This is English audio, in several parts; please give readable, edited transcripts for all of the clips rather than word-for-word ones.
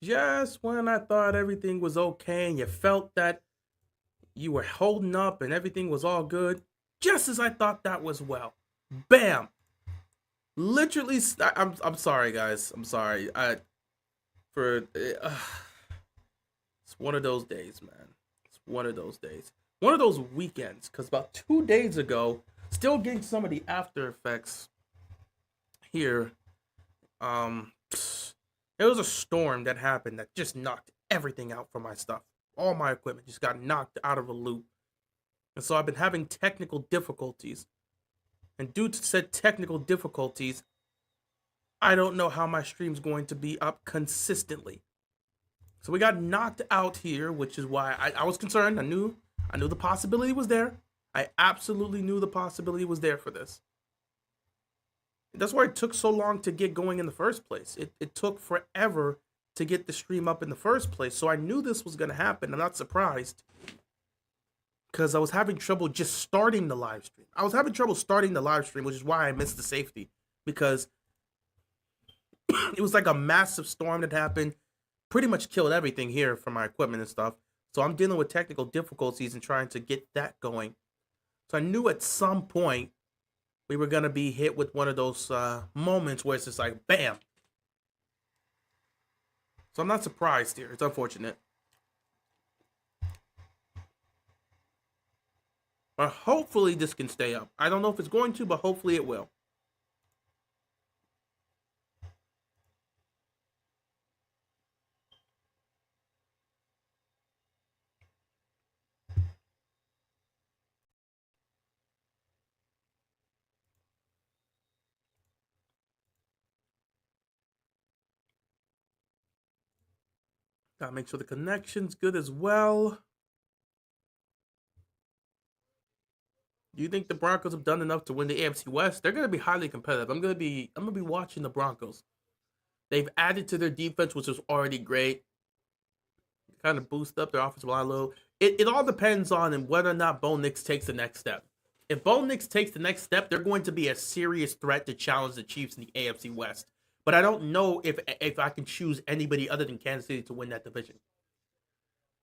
just when I thought everything was okay and you felt that you were holding up and everything was all good, just as I thought that was well, bam! Literally, I'm sorry, guys. I'm sorry. For it's one of those days, man. It's one of those days. One of those weekends. Because about 2 days ago, still getting some of the after effects here. There was a storm that happened that just knocked everything out from my stuff. All my equipment just got knocked out of a loop. And so I've been having technical difficulties. And due to said technical difficulties, I don't know how my stream's going to be up consistently. So we got knocked out here, which is why I was concerned. I knew the possibility was there. I absolutely knew the possibility was there for this. That's why it took so long to get going in the first place. It took forever to get the stream up in the first place. So I knew this was going to happen. I'm not surprised because I was having trouble just starting the live stream. I was having trouble starting the live stream, which is why I missed the safety, because it was like a massive storm that happened, pretty much killed everything here for my equipment and stuff. So I'm dealing with technical difficulties and trying to get that going. So I knew at some point we were gonna be hit with one of those moments where it's just like bam. So I'm not surprised here. It's unfortunate, but hopefully this can stay up. I don't know if it's going to, but hopefully it will. Gotta make sure the connection's good as well. Do you think the Broncos have done enough to win the AFC West? They're gonna be highly competitive. I'm gonna be watching the Broncos. They've added to their defense, which is already great. Kind of boost up their offensive line a little. It all depends on whether or not Bo Nix takes the next step. If Bo Nix takes the next step, they're going to be a serious threat to challenge the Chiefs in the AFC West. But I don't know if I can choose anybody other than Kansas City to win that division.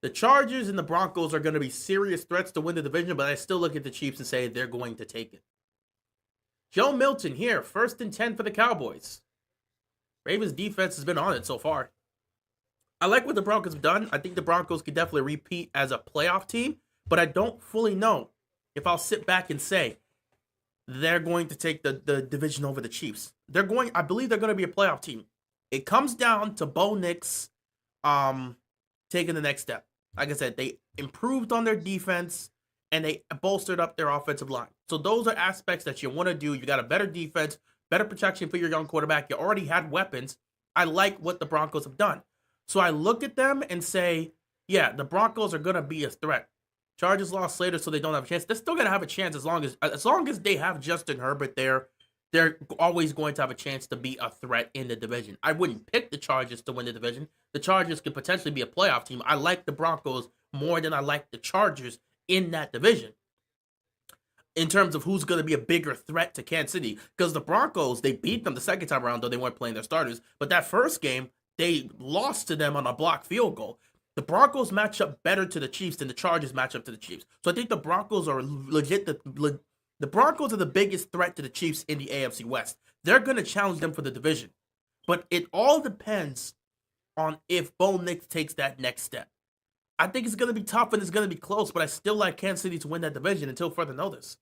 The Chargers and the Broncos are going to be serious threats to win the division, but I still look at the Chiefs and say they're going to take it. Joe Milton here, 1st and 10 for the Cowboys. Ravens defense has been on it so far. I like what the Broncos have done. I think the Broncos could definitely repeat as a playoff team, but I don't fully know if I'll sit back and say they're going to take the division over the Chiefs. I believe they're going to be a playoff team. It comes down to Bo Nix taking the next step. Like I said, they improved on their defense and they bolstered up their offensive line. So those are aspects that you want to do. You got a better defense, better protection for your young quarterback. You already had weapons. I like what the Broncos have done. So I look at them and say, yeah, the Broncos are going to be a threat. Chargers lost Slater, so they don't have a chance. They're still going to have a chance as long as they have Justin Herbert there. They're always going to have a chance to be a threat in the division. I wouldn't pick the Chargers to win the division. The Chargers could potentially be a playoff team. I like the Broncos more than I like the Chargers in that division in terms of who's going to be a bigger threat to Kansas City. Because the Broncos, they beat them the second time around, though they weren't playing their starters. But that first game, they lost to them on a blocked field goal. The Broncos match up better to the Chiefs than the Chargers match up to the Chiefs. So I think the Broncos are legit. The Broncos are the biggest threat to the Chiefs in the AFC West. They're going to challenge them for the division. But it all depends on if Bo Nix takes that next step. I think it's going to be tough and it's going to be close, but I still like Kansas City to win that division until further notice.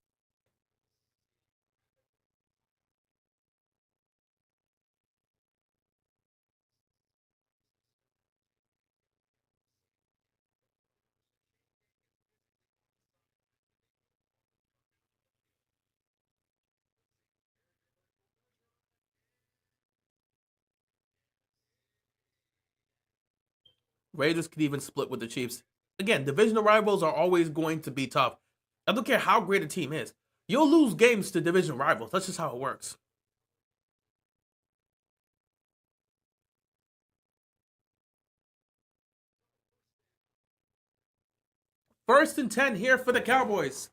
Raiders could even split with the Chiefs. Again, divisional rivals are always going to be tough. I don't care how great a team is. You'll lose games to division rivals. That's just how it works. 1st and 10 here for the Cowboys.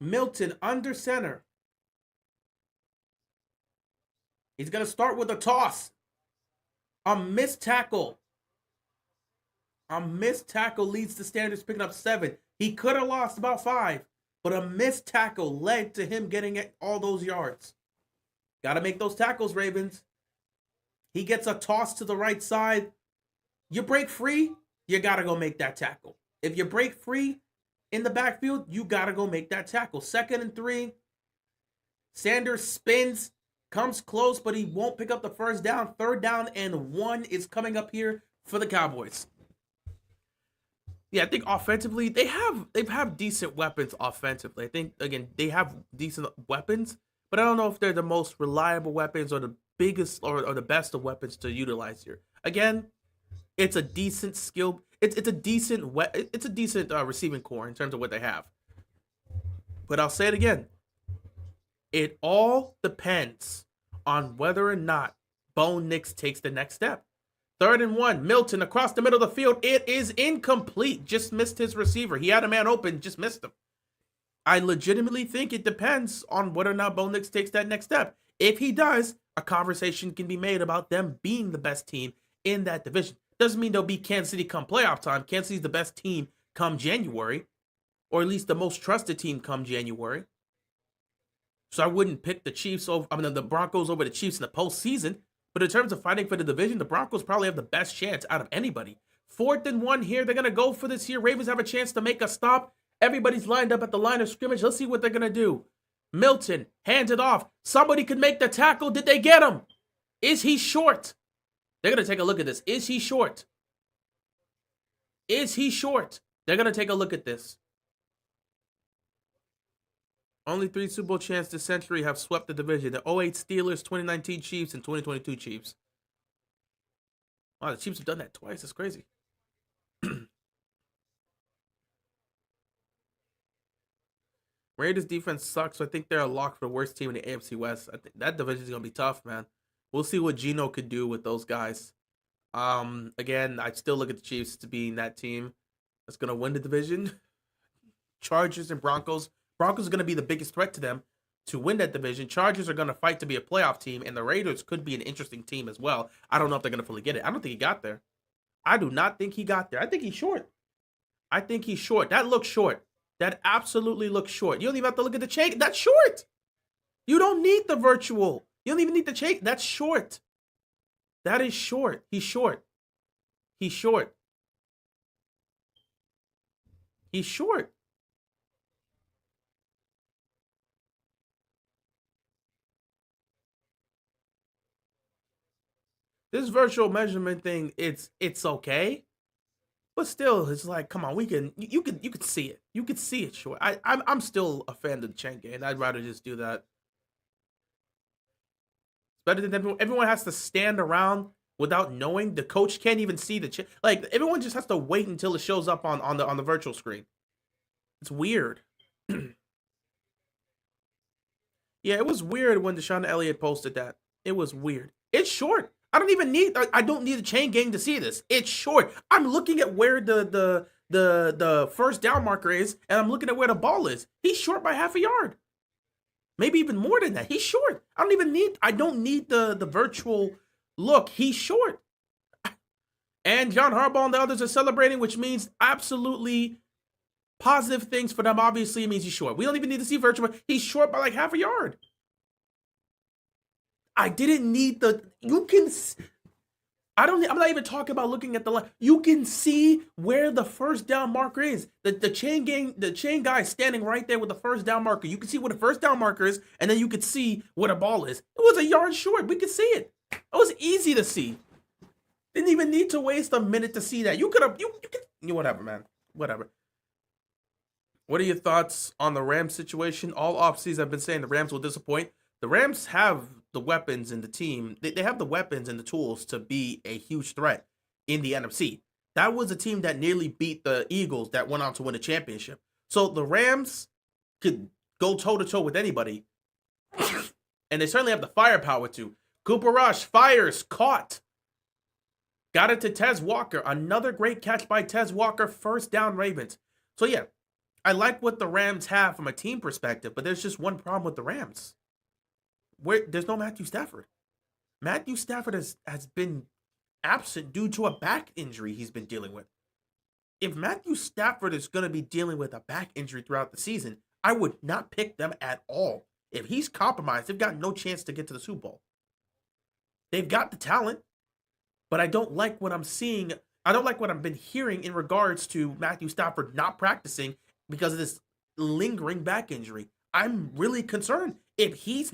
Milton under center. He's going to start with a toss. A missed tackle. A missed tackle leads to Sanders picking up 7. He could have lost about 5, but a missed tackle led to him getting all those yards. Got to make those tackles, Ravens. He gets a toss to the right side. You break free, you got to go make that tackle. If you break free in the backfield, you got to go make that tackle. 2nd and 3. Sanders spins, comes close, but he won't pick up the first down. 3rd down and 1 is coming up here for the Cowboys. Yeah, I think offensively, they have decent weapons offensively. I think, again, they have decent weapons, but I don't know if they're the most reliable weapons or the biggest or the best of weapons to utilize here. Again, it's a decent skill. It's a decent receiving core in terms of what they have. But I'll say it again. It all depends on whether or not Bo Nix takes the next step. 3rd and 1, Milton across the middle of the field. It is incomplete. Just missed his receiver. He had a man open, just missed him. I legitimately think it depends on whether or not Bo Nix takes that next step. If he does, a conversation can be made about them being the best team in that division. Doesn't mean they'll be Kansas City come playoff time. Kansas City's the best team come January, or at least the most trusted team come January. So I wouldn't pick the Broncos over the Chiefs in the postseason. But in terms of fighting for the division, the Broncos probably have the best chance out of anybody. 4th and 1 here. They're going to go for this here. Ravens have a chance to make a stop. Everybody's lined up at the line of scrimmage. Let's see what they're going to do. Milton hands it off. Somebody could make the tackle. Did they get him? Is he short? They're going to take a look at this. Is he short? Is he short? They're going to take a look at this. Only 3 Super Bowl champs this century have swept the division. The 08 Steelers, 2019 Chiefs, and 2022 Chiefs. Wow, the Chiefs have done that twice. That's crazy. Raiders defense sucks, so I think they're a lock for the worst team in the AFC West. I think that division is going to be tough, man. We'll see what Geno could do with those guys. Again, I still look at the Chiefs to being that team that's going to win the division. Chargers and Broncos. Broncos are going to be the biggest threat to them to win that division. Chargers are going to fight to be a playoff team, and the Raiders could be an interesting team as well. I don't know if they're going to fully get it. I don't think he got there. I do not think he got there. I think he's short. That looks short. That absolutely looks short. You don't even have to look at the chain. That's short. You don't need the virtual. You don't even need the chain. That's short. That is short. He's short. He's short. He's short. This virtual measurement thing, it's okay, but still, it's like, come on, you can see it. You can see it short. I'm still a fan of the chain game. I'd rather just do that. It's better than everyone has to stand around without knowing. The coach can't even see the chain. Like, everyone just has to wait until it shows up on the virtual screen. It's weird. Yeah, it was weird when Deshaun Elliott posted that. It was weird. It's short. I don't need the chain gang to see this. It's short. I'm looking at where the first down marker is, and I'm looking at where the ball is. He's short by half a yard. Maybe even more than that. He's short. I don't need the virtual look. He's short. And John Harbaugh and the others are celebrating, which means absolutely positive things for them. Obviously, it means he's short. We don't even need to see virtual. He's short by like half a yard. I didn't need I'm not even talking about looking at the line. You can see where the first down marker is. The chain guy is standing right there with the first down marker. You can see where the first down marker is, and then you could see where the ball is. It was a yard short. We could see it. It was easy to see. Didn't even need to waste a minute to see that. Whatever, man. Whatever. What are your thoughts on the Rams situation? All offseason, I've been saying the Rams will disappoint. The Rams have the weapons in the team. They have the weapons and the tools to be a huge threat in the NFC. That was a team that nearly beat the Eagles that went on to win a championship. So the Rams could go toe-to-toe with anybody. And they certainly have the firepower to. Cooper Rush fires, caught. Got it to Tez Walker. Another great catch by Tez Walker. First down, Ravens. So yeah, I like what the Rams have from a team perspective, but there's just one problem with the Rams. There's no Matthew Stafford. Matthew Stafford has been absent due to a back injury he's been dealing with. If Matthew Stafford is going to be dealing with a back injury throughout the season, I would not pick them at all. If he's compromised, they've got no chance to get to the Super Bowl. They've got the talent, but I don't like what I'm seeing. I don't like what I've been hearing in regards to Matthew Stafford not practicing because of this lingering back injury. I'm really concerned. If he's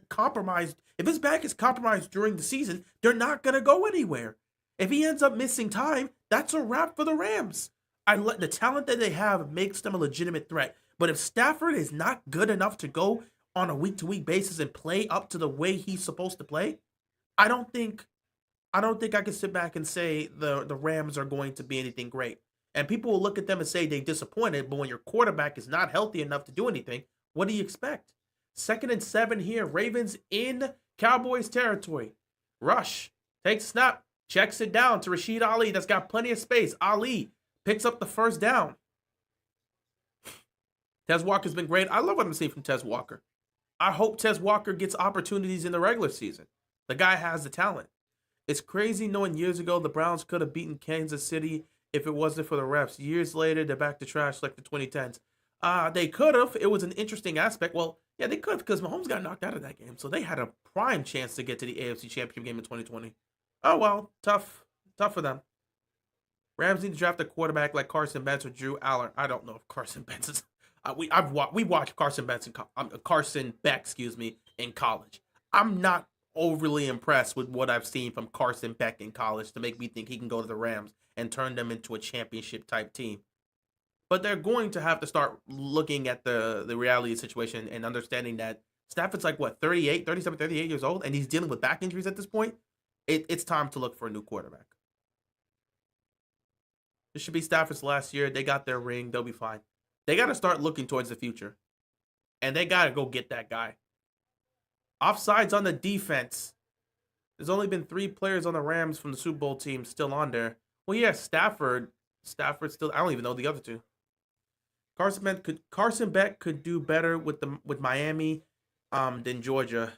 compromised, if his back is compromised during the season, they're not going to go anywhere. If he ends up missing time, that's a wrap for the Rams. The talent that they have makes them a legitimate threat. But if Stafford is not good enough to go on a week-to-week basis and play up to the way he's supposed to play, I don't think I can sit back and say the Rams are going to be anything great. And people will look at them and say they disappointed, but when your quarterback is not healthy enough to do anything, what do you expect? 2nd and 7 here. Ravens in Cowboys territory. Rush takes snap, checks it down to Rashid Ali. That's got plenty of space. Ali picks up the first down. Tez Walker's been great. I love what I'm seeing from Tez Walker. I hope Tez Walker gets opportunities in the regular season. The guy has the talent. It's crazy knowing years ago the Browns could have beaten Kansas City if it wasn't for the refs. Years later, they're back to trash like the 2010s. They could have. It was an interesting aspect. Well, yeah, they could have because Mahomes got knocked out of that game. So they had a prime chance to get to the AFC Championship game in 2020. Oh, well, tough for them. Rams need to draft a quarterback like Carson Wentz or Drew Allen. I don't know if Carson Wentz is. We watched Carson Beck, in college. I'm not overly impressed with what I've seen from Carson Beck in college to make me think he can go to the Rams and turn them into a championship type team. But they're going to have to start looking at the reality of the situation and understanding that Stafford's like, 38 years old, and he's dealing with back injuries at this point. It's time to look for a new quarterback. This should be Stafford's last year. They got their ring. They'll be fine. They got to start looking towards the future. And they got to go get that guy. Offsides on the defense. There's only been 3 players on the Rams from the Super Bowl team still on there. Well, yeah, Stafford still. I don't even know the other 2. Carson Beck could do better with Miami than Georgia.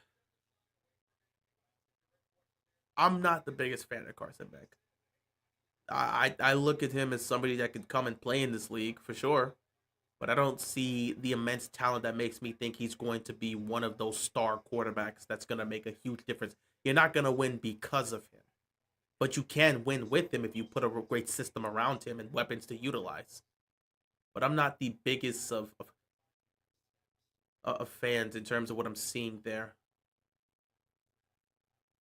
I'm not the biggest fan of Carson Beck. I look at him as somebody that could come and play in this league for sure. But I don't see the immense talent that makes me think he's going to be one of those star quarterbacks that's going to make a huge difference. You're not going to win because of him. But you can win with him if you put a great system around him and weapons to utilize. But I'm not the biggest of fans in terms of what I'm seeing there.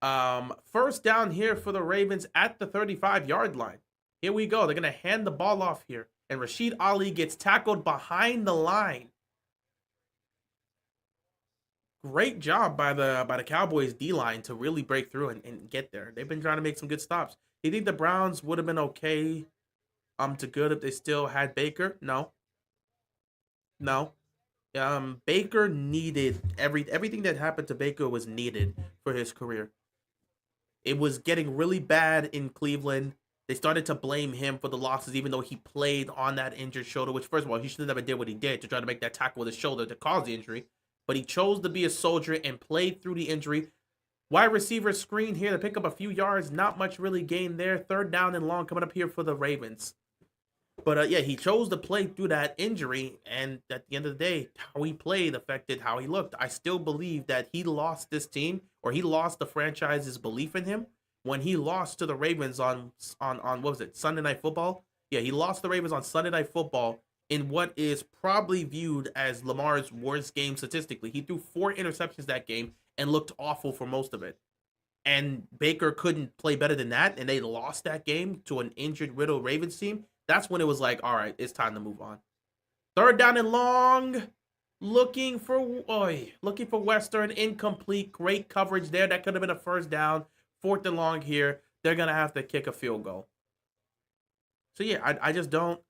First down here for the Ravens at the 35-yard line. Here we go. They're going to hand the ball off here. And Rashid Ali gets tackled behind the line. Great job by the Cowboys D-line to really break through and get there. They've been trying to make some good stops. Do you think the Browns would have been okay to good if they still had Baker? No. Baker needed everything that happened to Baker was needed for his career. It was getting really bad in Cleveland. They started to blame him for the losses, even though he played on that injured shoulder, which, first of all, he should have never did what he did to try to make that tackle with his shoulder to cause the injury. But he chose to be a soldier and played through the injury. Wide receiver screen here to pick up a few yards. Not much really gained there. 3rd down and long coming up here for the Ravens. But, yeah, he chose to play through that injury. And at the end of the day, how he played affected how he looked. I still believe that he lost this team, or he lost the franchise's belief in him when he lost to the Ravens on what was it, Sunday Night Football? Yeah, he lost the Ravens on Sunday Night Football in what is probably viewed as Lamar's worst game statistically. He threw 4 interceptions that game and looked awful for most of it. And Baker couldn't play better than that, and they lost that game to an injured, riddled Ravens team. That's when it was like, all right, it's time to move on. 3rd down and long. Looking for Western, incomplete. Great coverage there. That could have been a first down. 4th and long here. They're gonna have to kick a field goal. So yeah, I just don't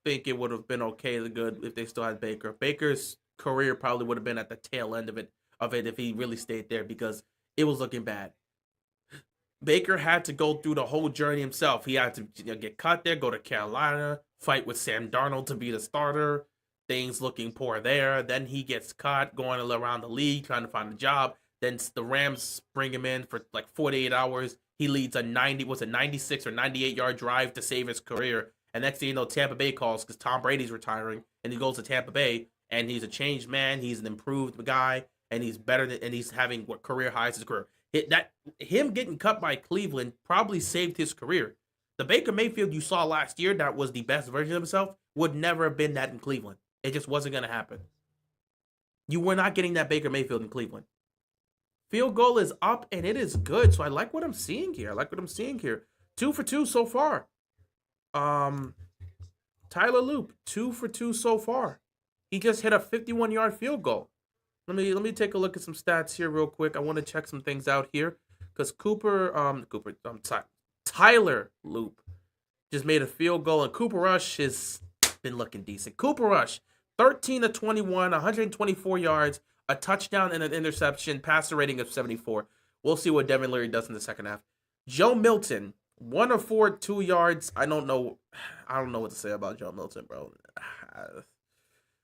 think it would have been okay to good if they still had Baker. Baker's career probably would have been at the tail end of it if he really stayed there because it was looking bad. Baker had to go through the whole journey himself. He had to get cut there, go to Carolina, fight with Sam Darnold to be the starter. Things looking poor there. Then he gets cut, going around the league, trying to find a job. Then the Rams bring him in for like 48 hours. He leads a 96 or 98-yard drive to save his career. And next thing you know, Tampa Bay calls because Tom Brady's retiring, and he goes to Tampa Bay, and he's a changed man. He's an improved guy, and he's better than, and he's having what career highs his career. Him getting cut by Cleveland probably saved his career. The Baker Mayfield you saw last year that was the best version of himself would never have been that in Cleveland. It just wasn't going to happen. You were not getting that Baker Mayfield in Cleveland. Field goal is up, and it is good. So I like what I'm seeing here. 2 for 2 so far. Tyler Loop, 2 for 2 so far. He just hit a 51-yard field goal. Let me take a look at some stats here real quick. I want to check some things out here because Tyler Loop just made a field goal, and Cooper Rush has been looking decent. Cooper Rush, 13 to 21, 124 yards, a touchdown and an interception, passer rating of 74. We'll see what Devin Leary does in the second half. Joe Milton, 1 of 4, 2 yards. I don't know what to say about Joe Milton, bro.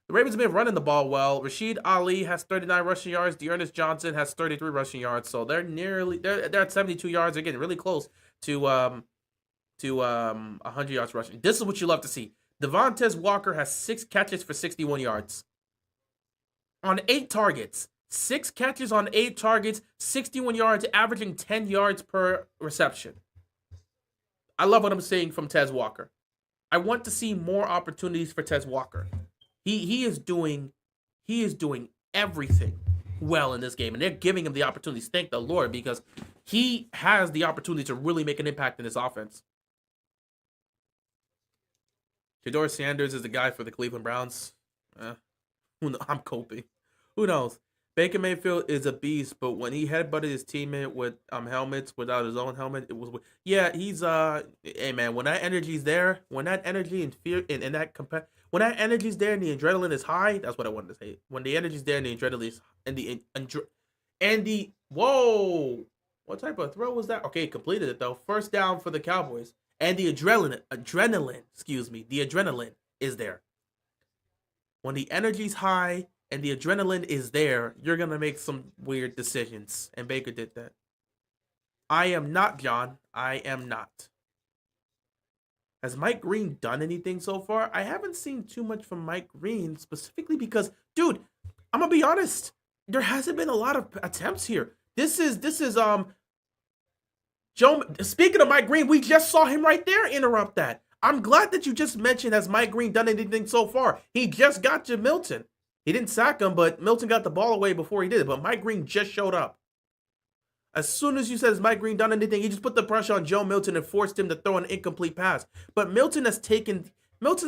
The Ravens have been running the ball well. Rashid Ali has 39 rushing yards. Dearness Johnson has 33 rushing yards. So they're at 72 yards. They're getting really close to 100 yards rushing. This is what you love to see. Devontae Walker has 6 catches for 61 yards on 8 targets. 6 catches on 8 targets, 61 yards, averaging 10 yards per reception. I love what I'm seeing from Tez Walker. I want to see more opportunities for Tez Walker. He is doing everything well in this game, and they're giving him the opportunities. Thank the Lord, because he has the opportunity to really make an impact in this offense. Jador Sanders is the guy for the Cleveland Browns. I'm coping. Who knows? Baker Mayfield is a beast, but when he headbutted his teammate with helmets without his own helmet, it was he's hey man, when that energy's there, when that energy and fear and that when that energy's there and the adrenaline is high, that's what I wanted to say. When the energy's there and the adrenaline is and the whoa, what type of throw was that? Okay, completed it though. First down for the Cowboys. And the adrenaline is there. When the energy's high and the adrenaline is there, you're going to make some weird decisions. And Baker did that. I am not, John. I am not. Has Mike Green done anything so far? I haven't seen too much from Mike Green, specifically because, dude, I'm going to be honest. There hasn't been a lot of attempts here. This is Joe, speaking of Mike Green, we just saw him right there interrupt that. I'm glad that you just mentioned, has Mike Green done anything so far? He just got to Milton. He didn't sack him, but Milton got the ball away before he did it. But Mike Green just showed up. As soon as you said, has Mike Green done anything, he just put the pressure on Joe Milton and forced him to throw an incomplete pass. But Milton's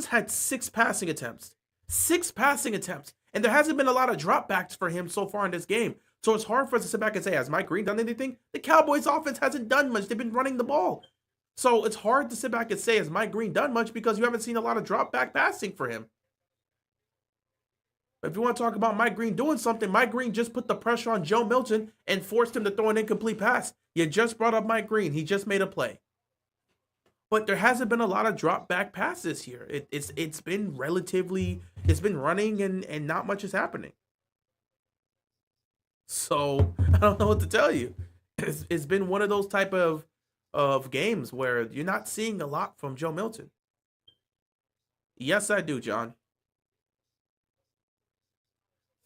had 6 passing attempts. 6 passing attempts. And there hasn't been a lot of dropbacks for him so far in this game. So it's hard for us to sit back and say, has Mike Green done anything? The Cowboys offense hasn't done much. They've been running the ball. So it's hard to sit back and say, has Mike Green done much? Because you haven't seen a lot of drop back passing for him. But if you want to talk about Mike Green doing something, Mike Green just put the pressure on Joe Milton and forced him to throw an incomplete pass. You just brought up Mike Green. He just made a play. But there hasn't been a lot of drop back passes here. It's been running and not much is happening. So I don't know what to tell you. It's been one of those type of games where you're not seeing a lot from Joe Milton. Yes, I do, John.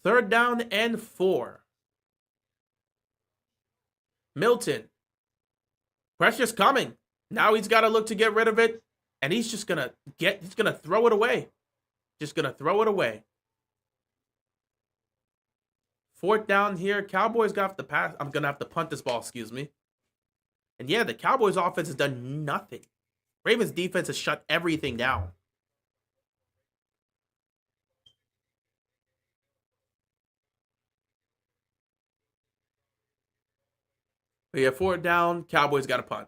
3rd down and 4. Milton. Pressure's coming. Now he's got to look to get rid of it, and he's gonna throw it away. Just gonna throw it away. 4th down here. Cowboys got the pass. I'm gonna have to punt this ball, excuse me. And yeah, the Cowboys offense has done nothing. Ravens defense has shut everything down. But yeah, 4th down. Cowboys got a punt.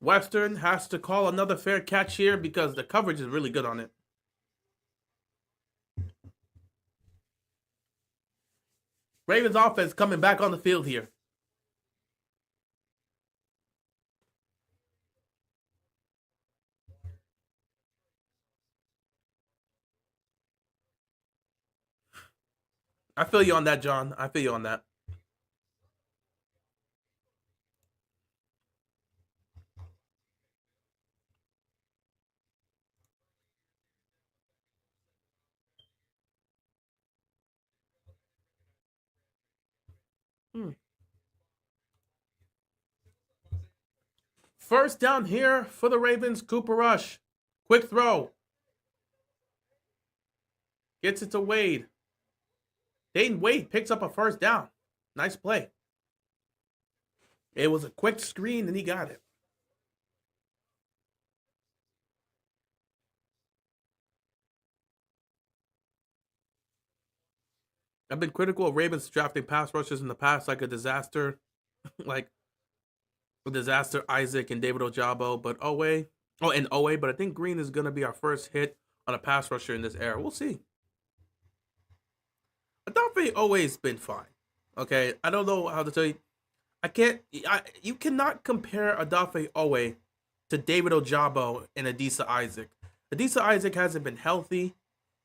Western has to call another fair catch here because the coverage is really good on it. Ravens offense coming back on the field here. I feel you on that, John. I feel you on that. Hmm. First down here for the Ravens. Cooper Rush. Quick throw. Gets it to Wade. Dayton Wade picks up a first down. Nice play. It was a quick screen and he got it. I've been critical of Ravens drafting pass rushers in the past, like a disaster, like a disaster Isaac and David Ojabo, but Owe, but I think Green is gonna be our first hit on a pass rusher in this era. We'll see. Adafe always been fine. Okay, I don't know how to tell you. You cannot compare Adafe Owe to David Ojabo and Adisa Isaac. Adisa Isaac hasn't been healthy.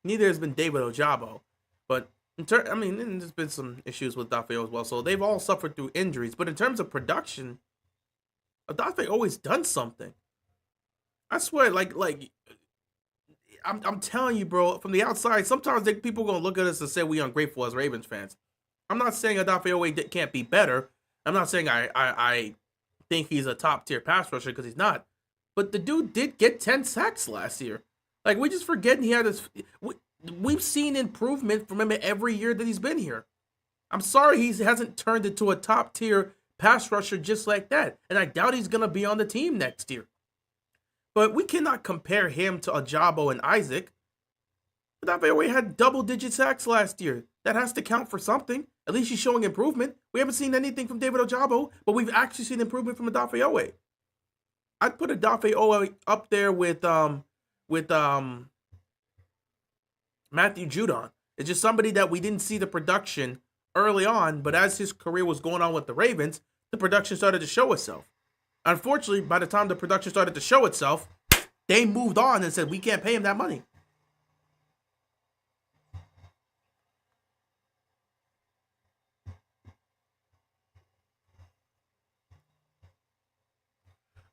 Neither has been David Ojabo. But there's been some issues with Adafe as well. So they've all suffered through injuries. But in terms of production, Adafe always done something. I swear, I'm telling you, bro. From the outside, sometimes people gonna look at us and say we ungrateful as Ravens fans. I'm not saying Adafe Owe can't be better. I'm not saying I think he's a top tier pass rusher because he's not. But the dude did get 10 sacks last year. Like, we just forgetting he had this. We've seen improvement from him every year that he's been here. I'm sorry he hasn't turned into a top tier pass rusher just like that. And I doubt he's going to be on the team next year. But we cannot compare him to Ajabo and Isaac. Adafe Owe had double-digit sacks last year. That has to count for something. At least he's showing improvement. We haven't seen anything from David Ojabo, but we've actually seen improvement from Adafe Owe. I'd put Adafe Owe up there with Matthew Judon. It's just somebody that we didn't see the production early on, but as his career was going on with the Ravens, the production started to show itself. Unfortunately, by the time the production started to show itself, they moved on and said, we can't pay him that money.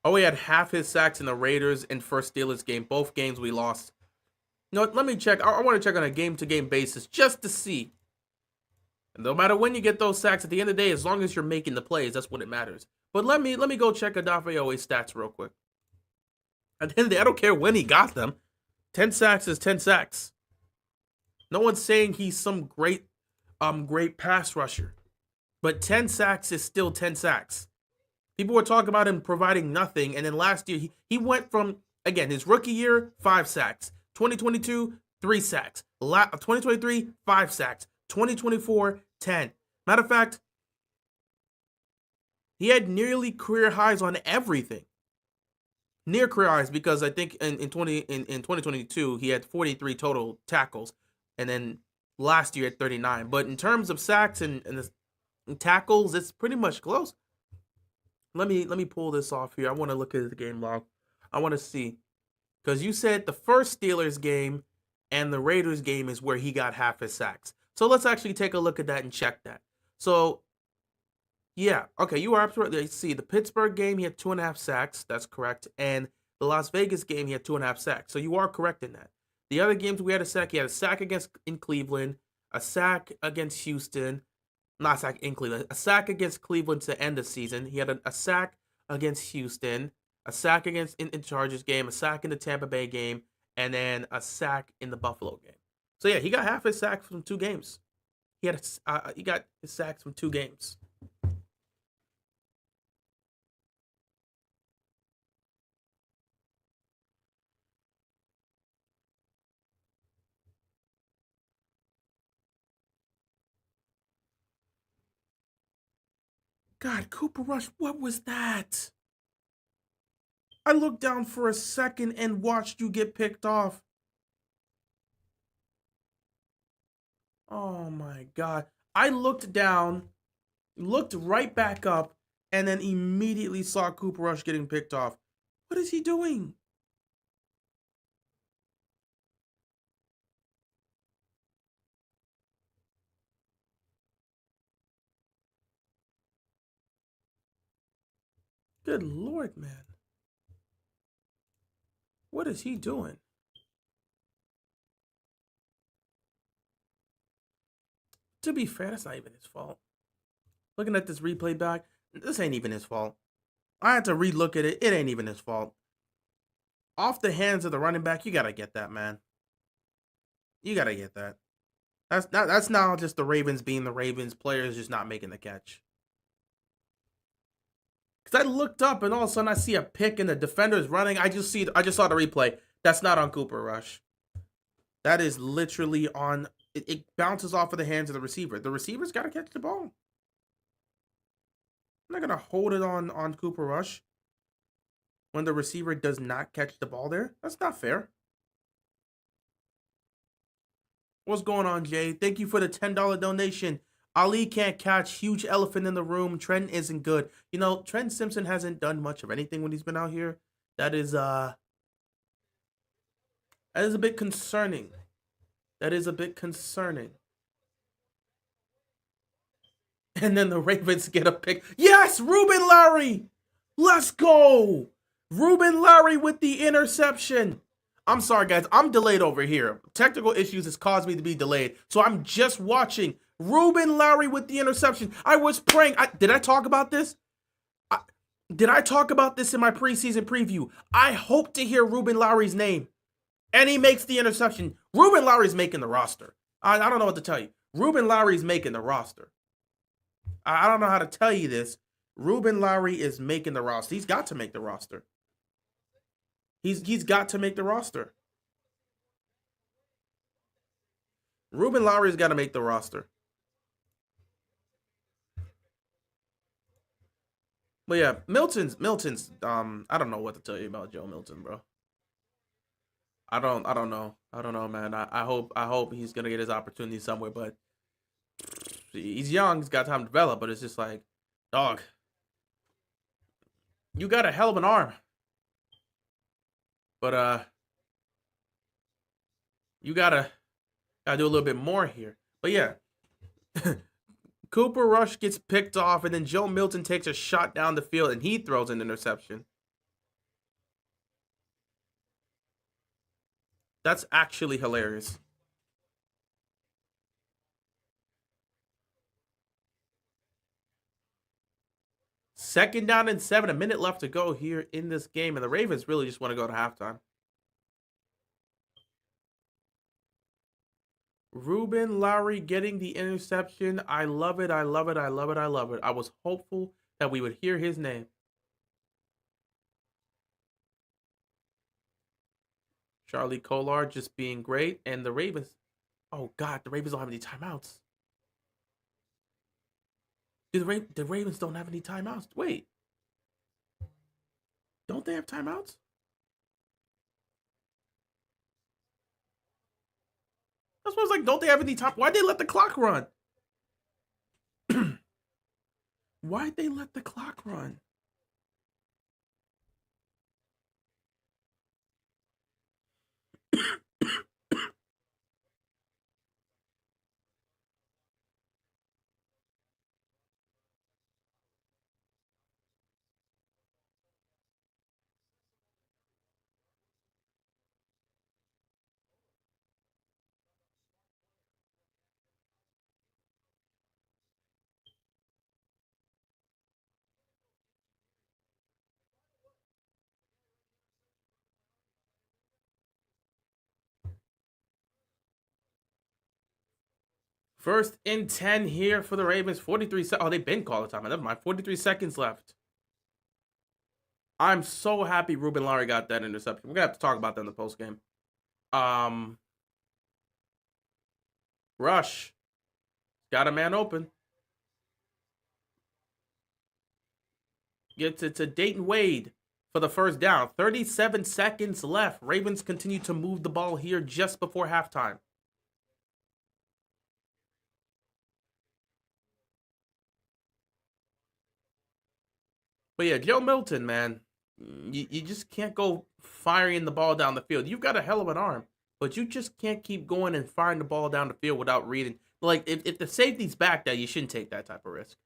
Oh, he had half his sacks in the Raiders and first Steelers game. Both games we lost. You know what? Let me check. I want to check on a game-to-game basis just to see. And no matter when you get those sacks, at the end of the day, as long as you're making the plays, that's what it matters. But let me go check Adafe Owe's stats real quick. At the end of the day, I don't care when he got them. 10 sacks is 10 sacks. No one's saying he's some great pass rusher. But 10 sacks is still 10 sacks. People were talking about him providing nothing, and then last year he went from, again, his rookie year, 5 sacks. 2022, 3 sacks. 2023, 5 sacks. 2024, 10. Matter of fact, he had nearly career highs on everything. Near career highs, because I think in 2022 he had 43 total tackles, and then last year at 39. But in terms of sacks and tackles, it's pretty much close. Let me pull this off here. I want to look at the game log. I want to see, because you said the first Steelers game and the Raiders game is where he got half his sacks. So let's actually take a look at that and check that. So, yeah, okay, you are absolutely. See, the Pittsburgh game, he had 2.5 sacks. That's correct. And the Las Vegas game, he had 2.5 sacks. So you are correct in that. The other games we had a sack. He had a sack in Cleveland, a sack against Houston, not a sack in Cleveland, a sack against Cleveland to end the season. He had a sack against Houston, a sack against in Chargers game, a sack in the Tampa Bay game, and then a sack in the Buffalo game. So yeah, he got half his sacks from 2 games. He got his sacks from 2 games. God, Cooper Rush, what was that? I looked down for a second and watched you get picked off. Oh my God. I looked down, looked right back up, and then immediately saw Cooper Rush getting picked off. What is he doing? Good Lord, man. What is he doing? To be fair, that's not even his fault. Looking at this replay back, this ain't even his fault. I had to relook at it. It ain't even his fault. Off the hands of the running back, you gotta get that, man. You gotta get that. That's now just the Ravens being the Ravens. Players just not making the catch. Because I looked up and all of a sudden I see a pick and the defender is running. I just saw the replay. That's not on Cooper Rush. That is literally on. It bounces off of the hands of the receiver. The receiver's got to catch the ball. I'm not gonna hold it on Cooper Rush when the receiver does not catch the ball there. That's not fair. What's going on, Jay? Thank you for the $10 donation. Ali can't catch. Huge elephant in the room. Trent isn't good. You know, Trent Simpson hasn't done much of anything when he's been out here. That is a bit concerning. That is a bit concerning. And then the Ravens get a pick. Yes, Ruben Larry. Let's go. Ruben Larry with the interception. I'm sorry, guys. I'm delayed over here. Technical issues has caused me to be delayed. So I'm just watching Ruben Larry with the interception. I was praying. Did I talk about this? Did I talk about this in my preseason preview? I hope to hear Ruben Larry's name. And he makes the interception. Ruben Larry's making the roster. I don't know what to tell you. Ruben Larry's making the roster. I don't know how to tell you this. Ruben Larry is making the roster. He's got to make the roster. He's got to make the roster. Ruben Larry's got to make the roster. But yeah, Milton's I don't know what to tell you about Joe Milton, bro. I don't know, man. I hope he's gonna get his opportunity somewhere, but he's young, he's got time to develop, but it's just like, dog, you got a hell of an arm. But you gotta do a little bit more here. But yeah. Cooper Rush gets picked off, and then Joe Milton takes a shot down the field, and he throws an interception. That's actually hilarious. Second down and 7, a minute left to go here in this game, and the Ravens really just want to go to halftime. Ruben Larry getting the interception. I love it. I love it. I love it. I love it. I was hopeful that we would hear his name. Charlie Kolar just being great. And the Ravens. Oh, God. The Ravens don't have any timeouts. The Ravens don't have any timeouts. Wait. Don't they have timeouts? That's what I was like. Don't they have any time? Why'd they let the clock run? Why'd they let the clock run? First and 10 here for the Ravens. 43 seconds. Oh, they've been called a timeout. Never mind. 43 seconds left. I'm so happy Ruben Larry got that interception. We're going to have to talk about that in the postgame. Rush. Got a man open. Gets it to Dayton Wade for the first down. 37 seconds left. Ravens continue to move the ball here just before halftime. But yeah, Joe Milton, man, you just can't go firing the ball down the field. You've got a hell of an arm, but you just can't keep going and firing the ball down the field without reading. Like, if the safety's back there, you shouldn't take that type of risk.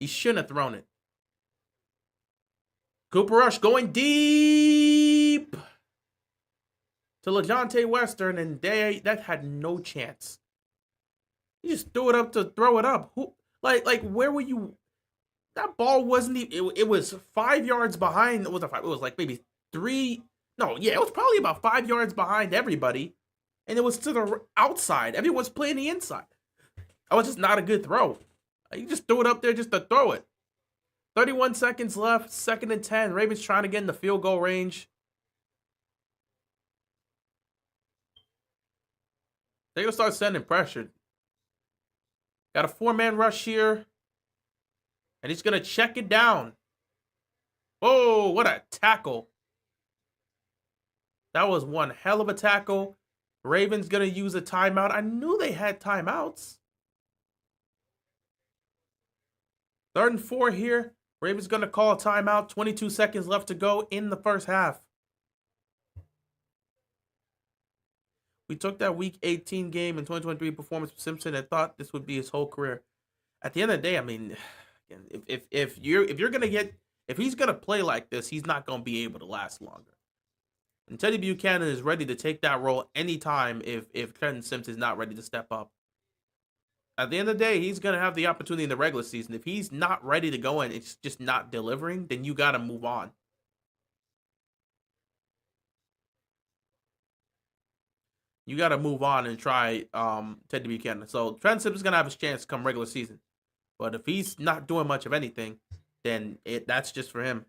He shouldn't have thrown it. Cooper Rush going deep to LeJontay Western, and that had no chance. He just threw it up to throw it up. Where were you? That ball wasn't even. It was 5 yards behind. It was like maybe 3. No, yeah, it was probably about 5 yards behind everybody, and it was to the outside. Everyone's playing the inside. That was just not a good throw. You just threw it up there just to throw it. 31 seconds left. 2nd and 10. Ravens trying to get in the field goal range. They're gonna start sending pressure. Got a 4-man rush here. And he's going to check it down. Oh, what a tackle. That was one hell of a tackle. Ravens going to use a timeout. I knew they had timeouts. 3rd and 4 here. Ravens going to call a timeout. 22 seconds left to go in the first half. We took that Week 18 game and 2023 performance from Simpson and thought this would be his whole career. At the end of the day, I mean, if he's gonna play like this, he's not gonna be able to last longer. And Teddy Buchanan is ready to take that role anytime if Trenton Simpson is not ready to step up. At the end of the day, he's gonna have the opportunity in the regular season. If he's not ready to go and it's just not delivering, then you gotta move on. You gotta move on and try Teddy Buchanan. So Trenton Simpson's gonna have his chance come regular season. But if he's not doing much of anything, then that's just for him.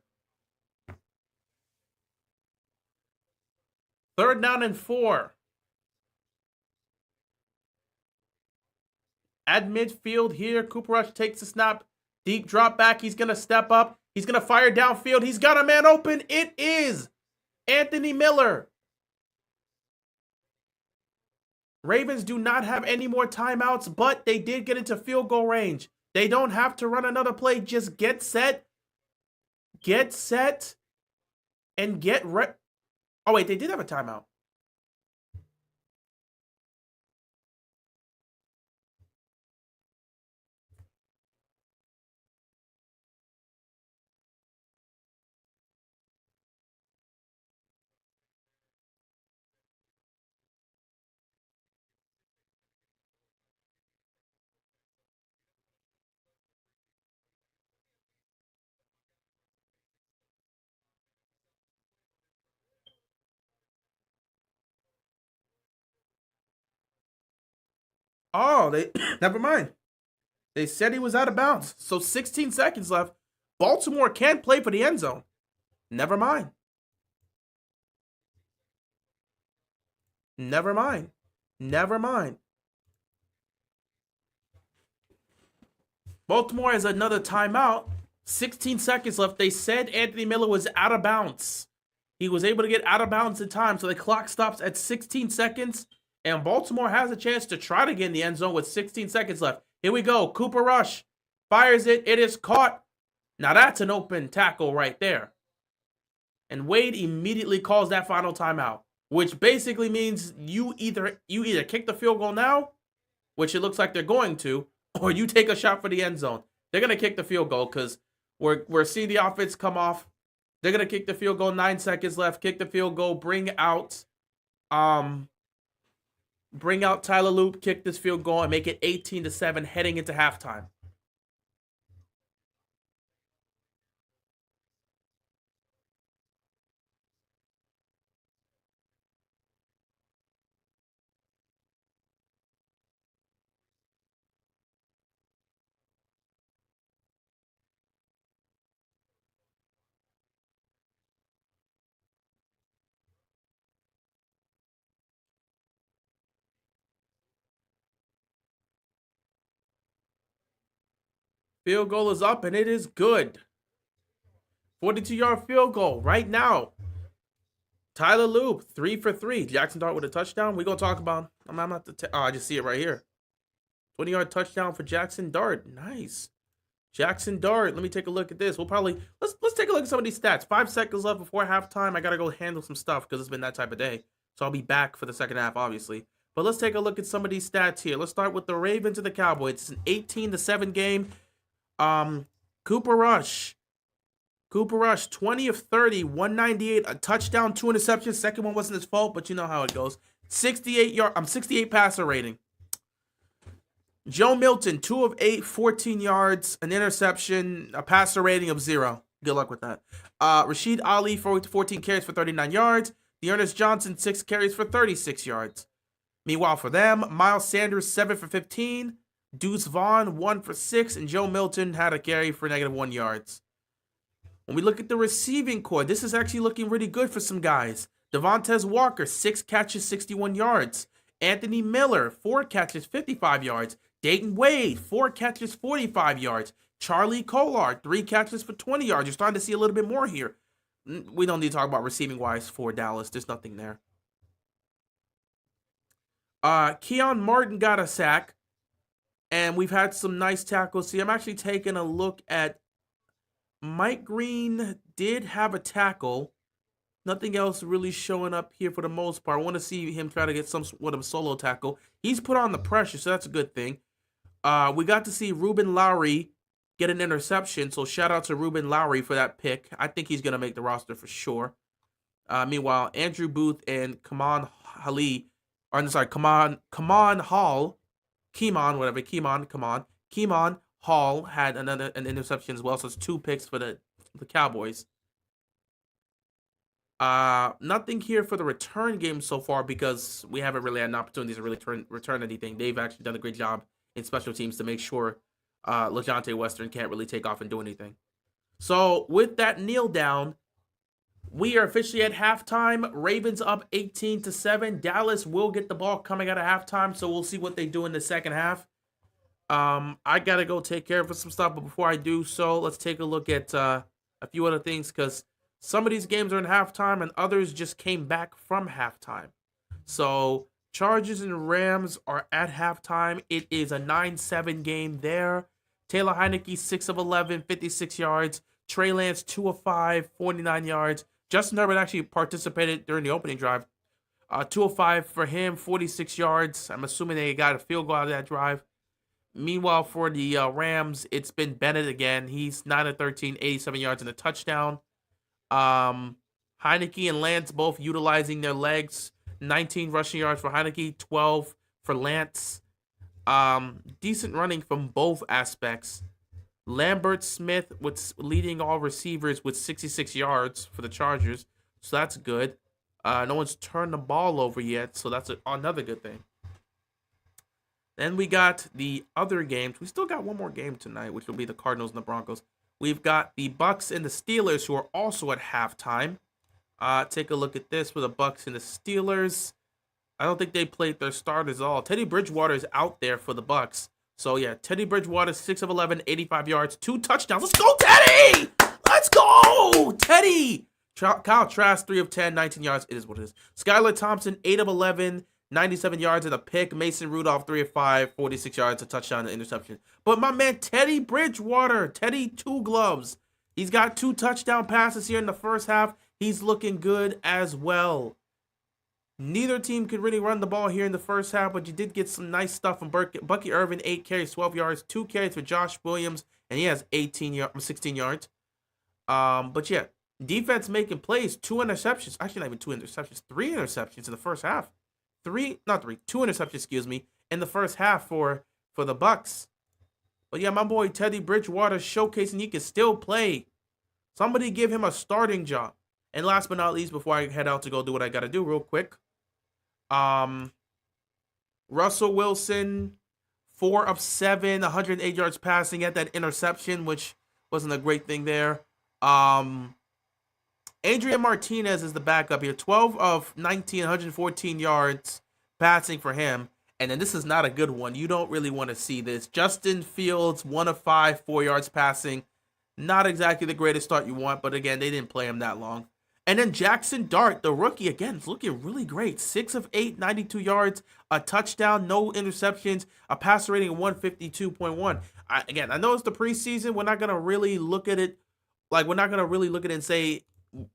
3rd down and 4. At midfield here, Cooper Rush takes the snap. Deep drop back. He's going to step up. He's going to fire downfield. He's got a man open. It is Anthony Miller. Ravens do not have any more timeouts, but they did get into field goal range. They don't have to run another play. Just get set, and get ready. Oh, wait, they did have a timeout. Oh, they never mind. They said he was out of bounds. So 16 seconds left. Baltimore can play for the end zone. Never mind. Never mind. Never mind. Baltimore has another timeout. 16 seconds left. They said Anthony Miller was out of bounds. He was able to get out of bounds in time. So the clock stops at 16 seconds. And Baltimore has a chance to try to get in the end zone with 16 seconds left. Here we go. Cooper Rush fires it. It is caught. Now that's an open tackle right there. And Wade immediately calls that final timeout, which basically means you either kick the field goal now, which it looks like they're going to, or you take a shot for the end zone. They're going to kick the field goal because we're seeing the offense come off. They're going to kick the field goal. 9 seconds left. Kick the field goal. Bring out Tyler Loop, kick this field goal, and make it 18-7 heading into halftime. Field goal is up, and it is good. 42-yard field goal right now. Tyler Loop, 3 for 3. Jackson Dart with a touchdown. We're going to talk about I just see it right here. 20-yard touchdown for Jackson Dart. Nice. Jackson Dart. Let me take a look at this. Let's take a look at some of these stats. 5 seconds left before halftime. I gotta go handle some stuff because it's been that type of day. So I'll be back for the second half, obviously. But let's take a look at some of these stats here. Let's start with the Ravens and the Cowboys. It's an 18-7 game. Cooper Rush, 20 of 30, 198, a touchdown, 2 interceptions. Second one wasn't his fault, but you know how it goes. 68 passer rating. Joe Milton, 2 of 8, 14 yards, an interception, a passer rating of 0. Good luck with that. Rashid Ali, 14 carries for 39 yards. Dearness Johnson, 6 carries for 36 yards. Meanwhile, for them, Miles Sanders, 7 for 15. Deuce Vaughn, 1 for 6. And Joe Milton had a carry for -1 yards. When we look at the receiving core, this is actually looking really good for some guys. Devontae Walker, 6 catches, 61 yards. Anthony Miller, 4 catches, 55 yards. Dayton Wade, 4 catches, 45 yards. Charlie Kolar, 3 catches for 20 yards. You're starting to see a little bit more here. We don't need to talk about receiving-wise for Dallas. There's nothing there. Keon Martin got a sack. And we've had some nice tackles. See, I'm actually taking a look at Mike Green did have a tackle. Nothing else really showing up here for the most part. I want to see him try to get some sort of a solo tackle. He's put on the pressure, so that's a good thing. We got to see Ruben Lowry get an interception, so shout out to Ruben Lowry for that pick. I think he's going to make the roster for sure. Meanwhile, Andrew Booth and Kemon Hall had an interception as well, so it's 2 picks for the Cowboys. Nothing here for the return game so far because we haven't really had an opportunity to really return anything. They've actually done a great job in special teams to make sure LeJontay Western can't really take off and do anything. So with that kneel down, we are officially at halftime. Ravens up 18-7. Dallas will get the ball coming out of halftime, so we'll see what they do in the second half. I gotta go take care of some stuff, but before I do so, let's take a look at a few other things because some of these games are in halftime and others just came back from halftime. So Chargers and Rams are at halftime. It is a 9-7 game there. Taylor Heineke, 6 of 11, 56 yards. Trey Lance, 2 of 5, 49 yards. Justin Herbert actually participated during the opening drive. 2 of 5 for him, 46 yards. I'm assuming they got a field goal out of that drive. Meanwhile, for the Rams, it's been Bennett again. He's 9 of 13, 87 yards and a touchdown. Heineke and Lance both utilizing their legs. 19 rushing yards for Heineke, 12 for Lance. Decent running from both aspects. Lambert Smith was leading all receivers with 66 yards for the Chargers, so that's good. No one's turned the ball over yet, so that's another good thing. Then we got the other games. We still got one more game tonight, which will be the Cardinals and the Broncos. We've got the Bucks and the Steelers, who are also at halftime. Take a look at this for the Bucks and the Steelers. I don't think they played their starters at all. Teddy Bridgewater is out there for the Bucks. So, yeah, Teddy Bridgewater, 6 of 11, 85 yards, 2 touchdowns. Let's go, Teddy! Let's go, Teddy! Kyle Trask, 3 of 10, 19 yards. It is what it is. Skylar Thompson, 8 of 11, 97 yards and a pick. Mason Rudolph, 3 of 5, 46 yards, a touchdown and interception. But my man, Teddy Bridgewater, Teddy Two Gloves. He's got 2 touchdown passes here in the first half. He's looking good as well. Neither team could really run the ball here in the first half, but you did get some nice stuff from Bucky Irvin, 8 carries, 12 yards, 2 carries for Josh Williams, and he has 16 yards. But yeah, defense making plays, 2 interceptions. Actually, not even 2 interceptions, 3 interceptions in the first half. 2 interceptions, in the first half for the Bucks. But yeah, my boy Teddy Bridgewater showcasing he can still play. Somebody give him a starting job. And last but not least, before I head out to go do what I got to do real quick, Russell Wilson, 4 of 7, 108 yards passing, had that interception, which wasn't a great thing there. Adrian Martinez is the backup here, 12 of 19, 114 yards passing for him. And then this is not a good one. You don't really want to see this. Justin Fields, 1 of 5, 4 yards passing. Not exactly the greatest start you want, but again, they didn't play him that long. And then Jackson Dart, the rookie, again, is looking really great. 6 of 8, 92 yards, a touchdown, no interceptions, a passer rating of 152.1. Again, I know it's the preseason. We're not going to really look at it we're not going to really look at it and say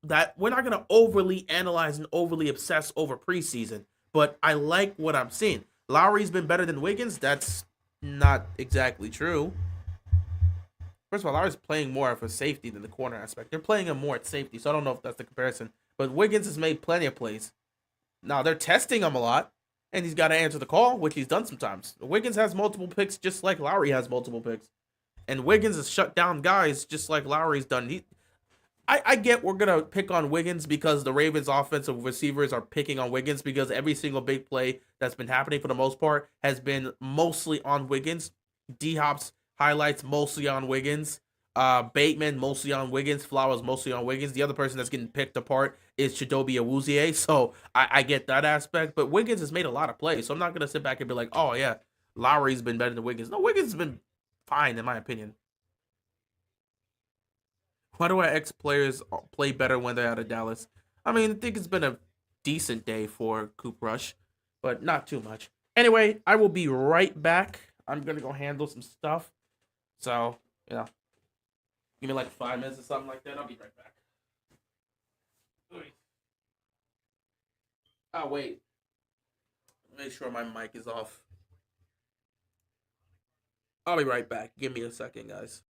that we're not going to overly analyze and overly obsess over preseason. But I like what I'm seeing. Lowry's been better than Wiggins. That's not exactly true. First of all, Lowry's playing more of a safety than the corner aspect. They're playing him more at safety, so I don't know if that's the comparison. But Wiggins has made plenty of plays. Now they're testing him a lot, and he's got to answer the call, which he's done sometimes. Wiggins has multiple picks, just like Lowry has multiple picks, and Wiggins has shut down guys just like Lowry's done. I get we're gonna pick on Wiggins because the Ravens' offensive receivers are picking on Wiggins because every single big play that's been happening for the most part has been mostly on Wiggins. D Hop's highlights mostly on Wiggins. Bateman mostly on Wiggins. Flowers mostly on Wiggins. The other person that's getting picked apart is Chidobe Awuzie. So I get that aspect, but Wiggins has made a lot of plays. So I'm not gonna sit back and be like, oh yeah, Lowry's been better than Wiggins. No, Wiggins has been fine in my opinion. Why do our ex players play better when they're out of Dallas? I mean, I think it's been a decent day for Coop Rush, but not too much. Anyway, I will be right back. I'm gonna go handle some stuff. So, you know, give me like 5 minutes or something like that. I'll be right back. Oh wait, make sure my mic is off. I'll be right back. Give me a second, guys.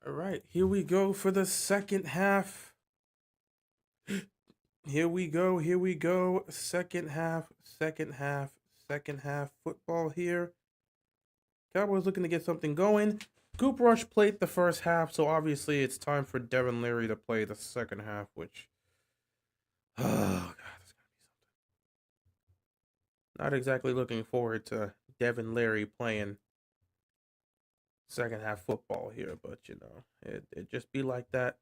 All right, here we go for the second half. Here we go. Here we go. Second half. Second half. Second half football here. Cowboys looking to get something going. Goop Rush played the first half, so obviously it's time for Devin Leary to play the second half, which, oh god, it's gonna be something. Not exactly looking forward to Devin Leary playing second half football here, but you know, it just be like that.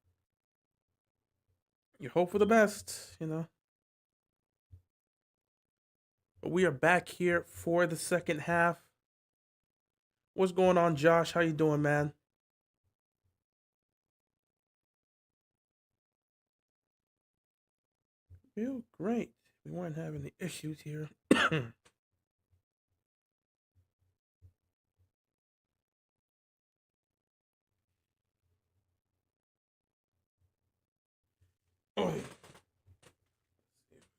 You hope for the best, you know. But we are back here for the second half. What's going on, Josh? How you doing, man? Feel great. We weren't having any issues here. Oh,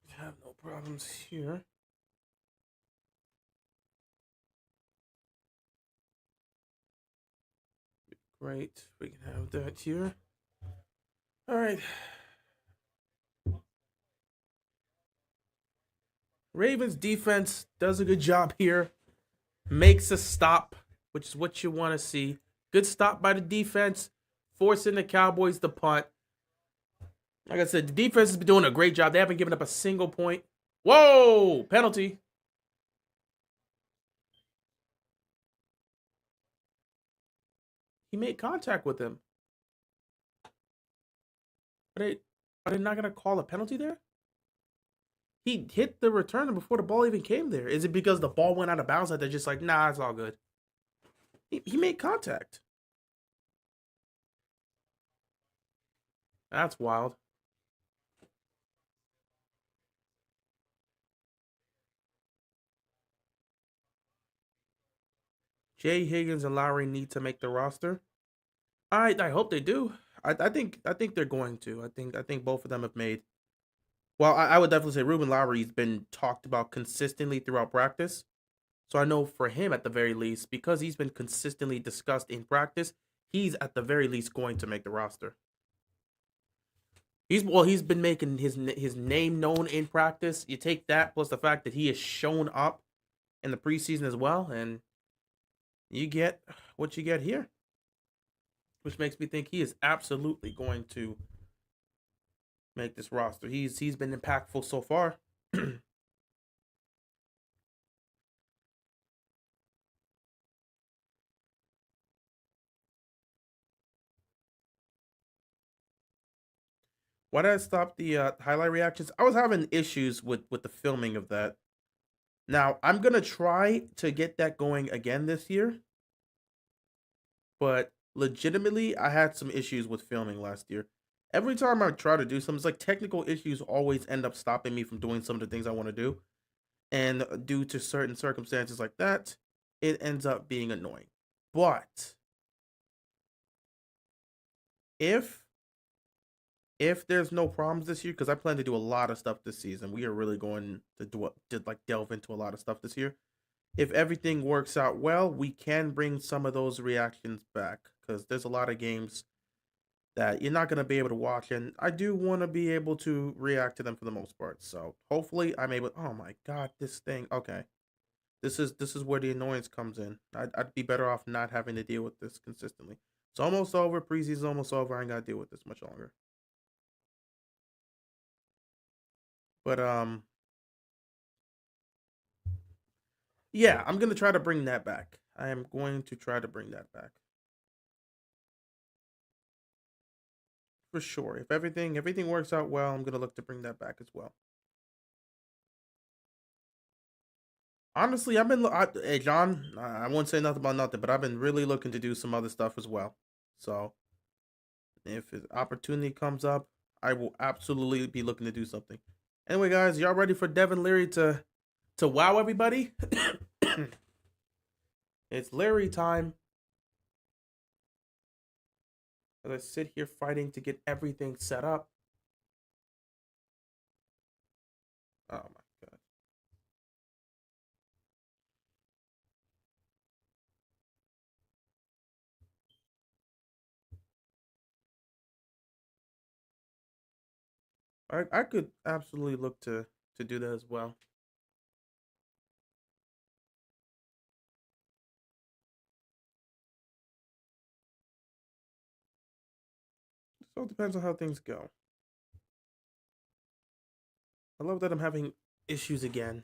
have no problems here. Great. We can have that here. All right. Ravens defense does a good job here. Makes a stop, which is what you want to see. Good stop by the defense, forcing the Cowboys to punt. Like I said, the defense has been doing a great job. They haven't given up a single point. Whoa! Penalty. He made contact with him. Are they not going to call a penalty there? He hit the returner before the ball even came there. Is it because the ball went out of bounds that they're just like, nah, it's all good? He made contact. That's wild. Jay Higgins and Lowry need to make the roster. I hope they do. I think they're going to. I think both of them have made. Well, I would definitely say Ruben Lowry's been talked about consistently throughout practice. So I know for him at the very least, because he's been consistently discussed in practice, he's at the very least going to make the roster. He's been making his name known in practice. You take that plus the fact that he has shown up in the preseason as well, and you get what you get here, which makes me think he is absolutely going to make this roster. He's been impactful so far. Why did I stop the highlight reactions? I was having issues with the filming of that. Now I'm gonna try to get that going again this year, but legitimately, I had some issues with filming last year. Every time I try to do something, it's like technical issues always end up stopping me from doing some of the things I want to do. And due to certain circumstances like that, it ends up being annoying. But if if there's no problems this year, because I plan to do a lot of stuff this season, we are really going to like delve into a lot of stuff this year. If everything works out well, we can bring some of those reactions back because there's a lot of games that you're not going to be able to watch, and I do want to be able to react to them for the most part. So hopefully, I'm able. Oh my god, this thing. Okay, this is where the annoyance comes in. I'd be better off not having to deal with this consistently. It's almost over. Preseason's almost over. I ain't got to deal with this much longer. But yeah, I'm gonna try to bring that back. I am going to try to bring that back for sure. If everything works out well, I'm gonna look to bring that back as well. Honestly, hey John, I won't say nothing about nothing, but I've been really looking to do some other stuff as well. So if an opportunity comes up, I will absolutely be looking to do something. Anyway, guys, y'all ready for Devin Leary to wow everybody? It's Larry time. As I sit here fighting to get everything set up. Oh my god. I could absolutely look to do that as well. So it depends on how things go. I love that I'm having issues again.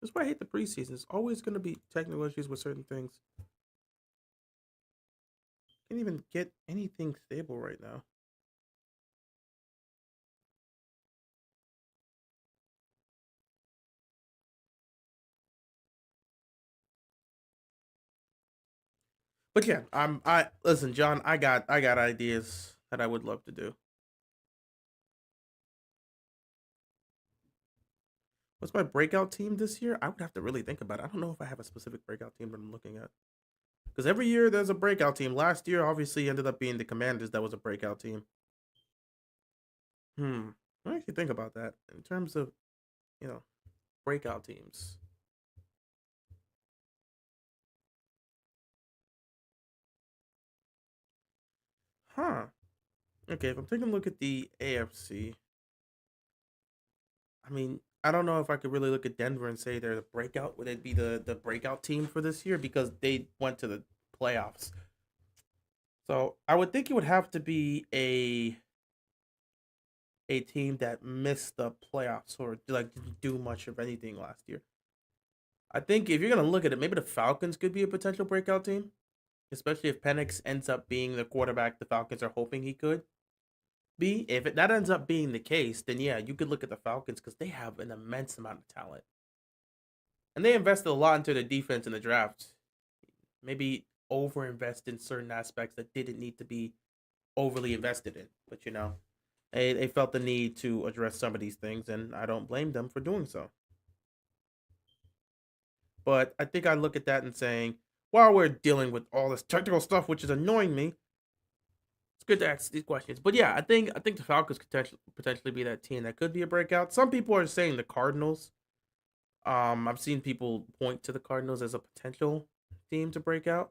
That's why I hate the preseason. It's always going to be technical issues with certain things. Can't even get anything stable right now. But yeah, I listen, John. I got ideas that I would love to do. What's my breakout team this year? I would have to really think about it. I don't know if I have a specific breakout team that I'm looking at. Because every year there's a breakout team. Last year, obviously, ended up being the Commanders that was a breakout team. I actually think about that in terms of, you know, breakout teams. Huh. Okay, if I'm taking a look at the AFC, I mean, I don't know if I could really look at Denver and say they're the breakout. Would it be the breakout team for this year because they went to the playoffs? So I would think it would have to be a team that missed the playoffs or like didn't do much of anything last year. I think if you're gonna look at it, maybe the Falcons could be a potential breakout team, especially if Penix ends up being the quarterback the Falcons are hoping he could be. If that ends up being the case, then yeah, you could look at the Falcons because they have an immense amount of talent and they invested a lot into the defense in the draft. Maybe overinvest in certain aspects that didn't need to be overly invested in, but they felt the need to address some of these things, and I don't blame them for doing so. But I think I look at that and saying, while we're dealing with all this technical stuff, which is annoying me, it's good to ask these questions. But yeah, I think the Falcons could potentially be that team that could be a breakout. Some people are saying the Cardinals. I've seen people point to the Cardinals as a potential team to break out.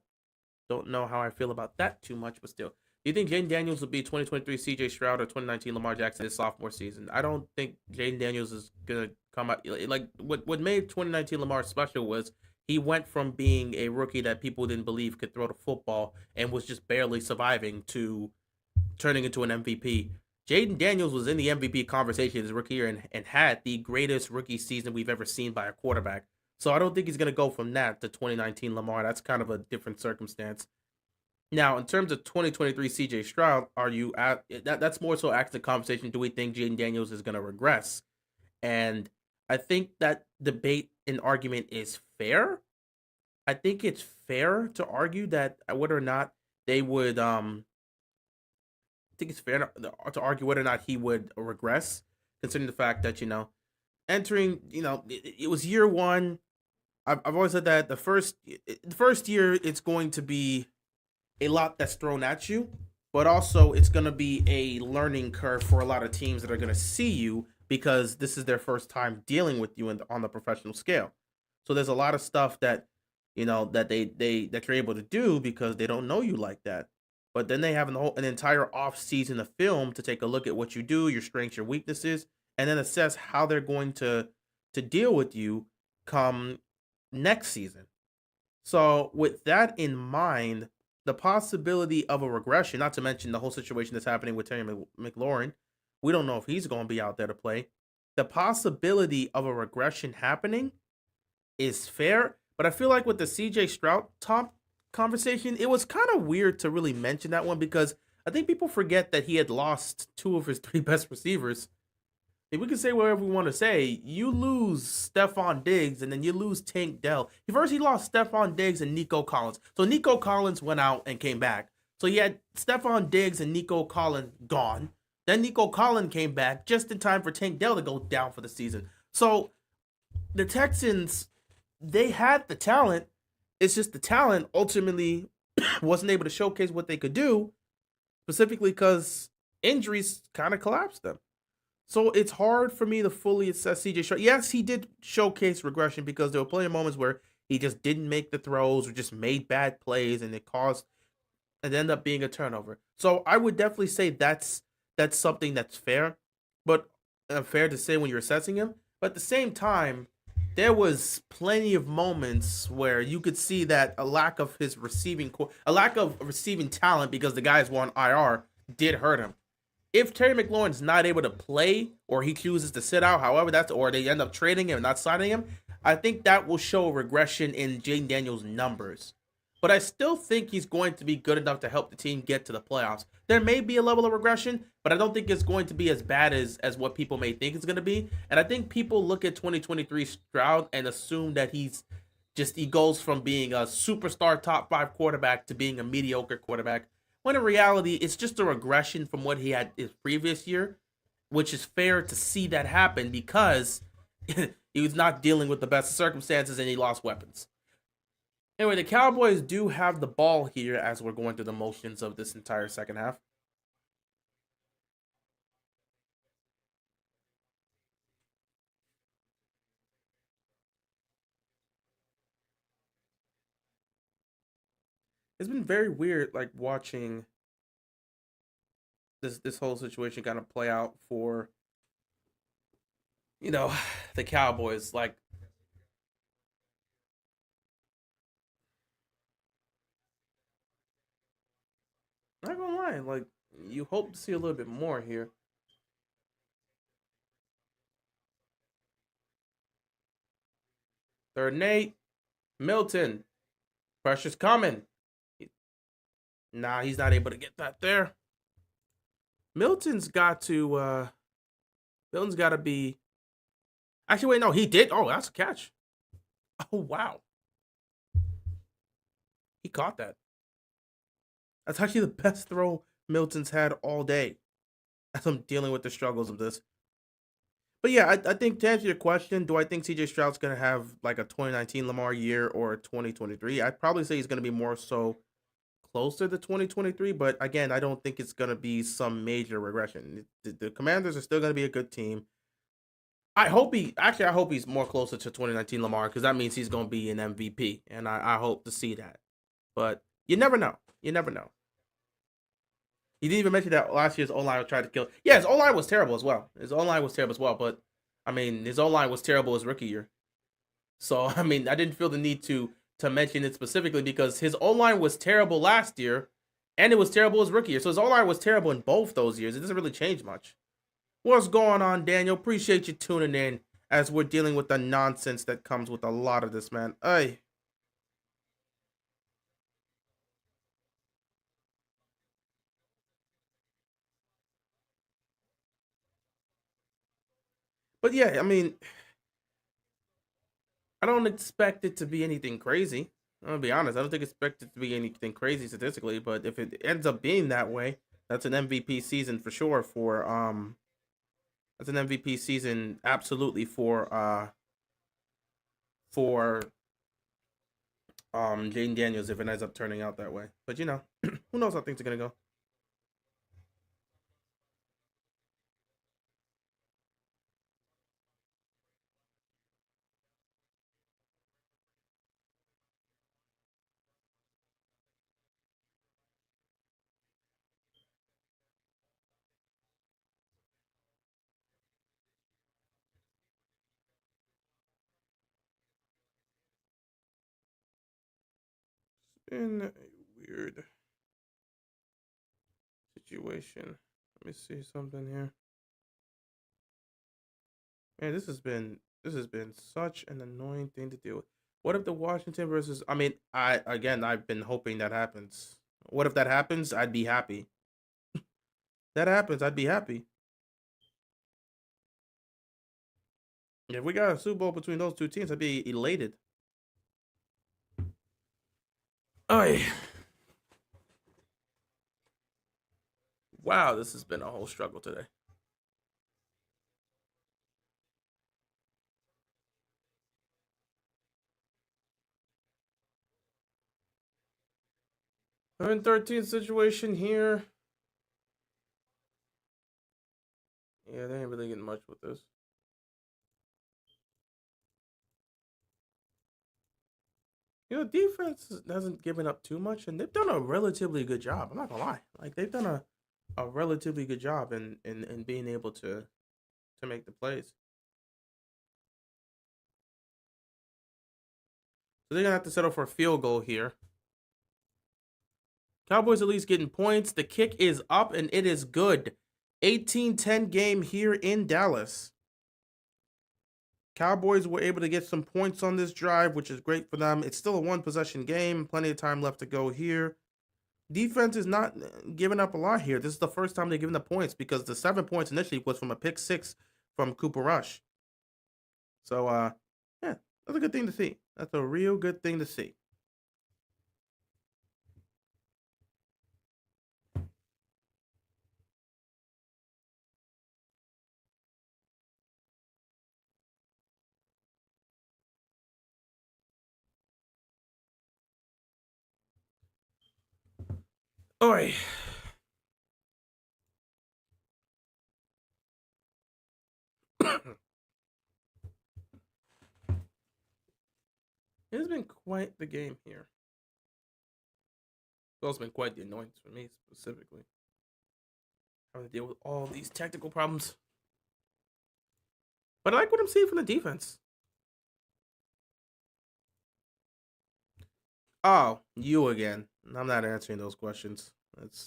Don't know how I feel about that too much, but still. Do you think Jaden Daniels will be 2023 CJ Stroud or 2019 Lamar Jackson his sophomore season? I don't think Jaden Daniels is gonna come out like what made 2019 Lamar special was he went from being a rookie that people didn't believe could throw the football and was just barely surviving to turning into an MVP. Jaden Daniels was in the MVP conversation his rookie year and had the greatest rookie season we've ever seen by a quarterback. So I don't think he's going to go from that to 2019 Lamar. That's kind of a different circumstance. Now, in terms of 2023 CJ Stroud, are you at that's more so asking the conversation, do we think Jaden Daniels is going to regress? And I think that debate and argument is fair. I think it's fair to argue that whether or not they would I think it's fair to argue whether or not he would regress, considering the fact that entering, it was year one. I've always said that the first year it's going to be a lot that's thrown at you, but also it's going to be a learning curve for a lot of teams that are going to see you because this is their first time dealing with you on the professional scale. So there's a lot of stuff that that that you're able to do because they don't know you like that. But then they have an entire off season of film to take a look at what you do, your strengths, your weaknesses, and then assess how they're going to deal with you come next season. So with that in mind, the possibility of a regression, not to mention the whole situation that's happening with Terry McLaurin, we don't know if he's going to be out there to play. The possibility of a regression happening is fair, but I feel like with the CJ Stroud top conversation, it was kind of weird to really mention that one because I think people forget that he had lost two of his three best receivers. If we can say whatever we want to say, you lose Stephon Diggs and then you lose Tank Dell. First, he lost Stephon Diggs and Nico Collins. So Nico Collins went out and came back. So you had Stephon Diggs and Nico Collins gone. Then Nico Collins came back just in time for Tank Dell to go down for the season. So the Texans, they had the talent. It's just the talent ultimately wasn't able to showcase what they could do, specifically because injuries kind of collapsed them. So it's hard for me to fully assess CJ Stroud. Yes, he did showcase regression because there were plenty of moments where he just didn't make the throws or just made bad plays and it caused and end up being a turnover. So I would definitely say that's something that's fair, but fair to say when you're assessing him. But at the same time, there was plenty of moments where you could see that a lack of his a lack of receiving talent because the guys were on IR did hurt him. If Terry McLaurin's not able to play or he chooses to sit out, however that's or they end up trading him and not signing him, I think that will show a regression in Jaden Daniels' numbers. But I still think he's going to be good enough to help the team get to the playoffs. There may be a level of regression, but I don't think it's going to be as bad as what people may think it's going to be. And I think people look at 2023 Stroud and assume that he goes from being a superstar top 5 quarterback to being a mediocre quarterback. When in reality, it's just a regression from what he had his previous year, which is fair to see that happen because he was not dealing with the best of circumstances and he lost weapons. Anyway, the Cowboys do have the ball here as we're going through the motions of this entire second half. It's been very weird, like watching this whole situation kind of play out for you know the Cowboys. Like, not gonna lie, like you hope to see a little bit more here. Third and 8, Milton, pressure's coming. Nah, he's not able to get that there. Milton's got to Milton's got to be. Actually, wait, no, he did. Oh, that's a catch. Oh wow, he caught that. That's actually the best throw Milton's had all day. As I'm dealing with the struggles of this. But yeah, I think to answer your question, do I think CJ Stroud's gonna have like a 2019 Lamar year or a 2023? I'd probably say he's gonna be more so closer to 2023, but again, I don't think it's going to be some major regression. The Commanders are still going to be a good team. I hope he's more closer to 2019 Lamar because that means he's going to be an MVP, and I hope to see that. But you never know. You never know. He didn't even mention that last year's O line tried to kill. Yeah, his O line was terrible as well. His O line was terrible as well, but I mean, his O line was terrible his rookie year. So I mean, I didn't feel the need to mention it specifically because his O line was terrible last year, and it was terrible his rookie year. So his O line was terrible in both those years. It doesn't really change much. What's going on, Daniel? Appreciate you tuning in as we're dealing with the nonsense that comes with a lot of this, man. Ay. But yeah, I mean, I don't expect it to be anything crazy. I'm gonna be honest. I don't think expect it to be anything crazy statistically, but if it ends up being that way, that's an MVP season for sure for that's an MVP season absolutely for Jaden Daniels if it ends up turning out that way. But you know, who knows how things are gonna go. It's been a weird situation. Let me see something here. Man, this has been such an annoying thing to deal with. What if the Washington versus I mean, I've been hoping that happens. What if that happens? I'd be happy. That happens, I'd be happy. If we got a Super Bowl between those two teams, I'd be elated. Oh, wow, this has been a whole struggle today. 113 situation here. Yeah, they ain't really getting much with this. Defense hasn't given up too much, and they've done a relatively good job. I'm not gonna lie, like they've done a relatively good job in being able to make the plays. So they're gonna have to settle for a field goal here. Cowboys at least getting points. The kick is up and it is good. 18-10 game here in Dallas. Cowboys were able to get some points on this drive, which is great for them. It's still a one possession game. Plenty of time left to go here. Defense is not giving up a lot here. This is the first time they're giving up points because the 7 points initially was from a pick six from Cooper Rush. So, yeah, that's a good thing to see. That's a real good thing to see. All right. It's been quite the game here. It's also been quite the annoyance for me specifically. Having to deal with all these technical problems. But I like what I'm seeing from the defense. Oh, you again. I'm not answering those questions.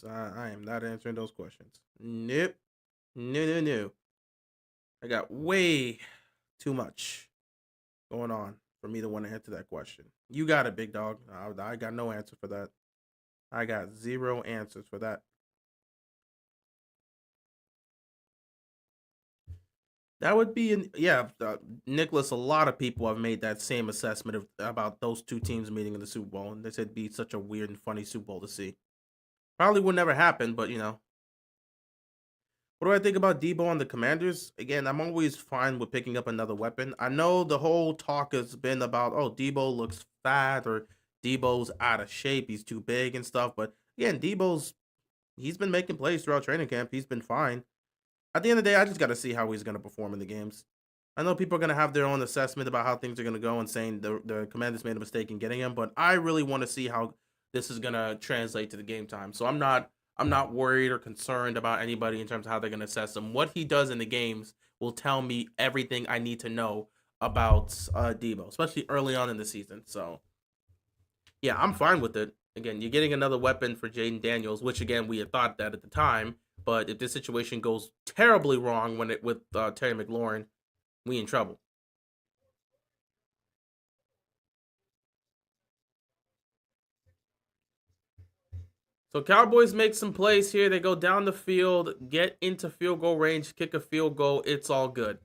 I am not answering those questions. Nope. No. I got way too much going on for me to want to answer that question. You got it, big dog. I got no answer for that. I got zero answers for that. That would be Nicholas. A lot of people have made that same assessment about those two teams meeting in the Super Bowl, and they said it'd be such a weird and funny Super Bowl to see. Probably would never happen, but what do I think about Debo and the Commanders? Again, I'm always fine with picking up another weapon. I know the whole talk has been about, oh, Debo looks fat or Debo's out of shape, he's too big and stuff. But again, he's been making plays throughout training camp. He's been fine. At the end of the day, I just got to see how he's going to perform in the games. I know people are going to have their own assessment about how things are going to go and saying the Commanders made a mistake in getting him, but I really want to see how this is going to translate to the game time. So I'm not worried or concerned about anybody in terms of how they're going to assess him. What he does in the games will tell me everything I need to know about Debo, especially early on in the season. So yeah, I'm fine with it. Again, you're getting another weapon for Jaden Daniels, which again we had thought that at the time. But if this situation goes terribly wrong with Terry McLaurin, we in trouble. So Cowboys make some plays here. They go down the field, get into field goal range, kick a field goal. It's all good.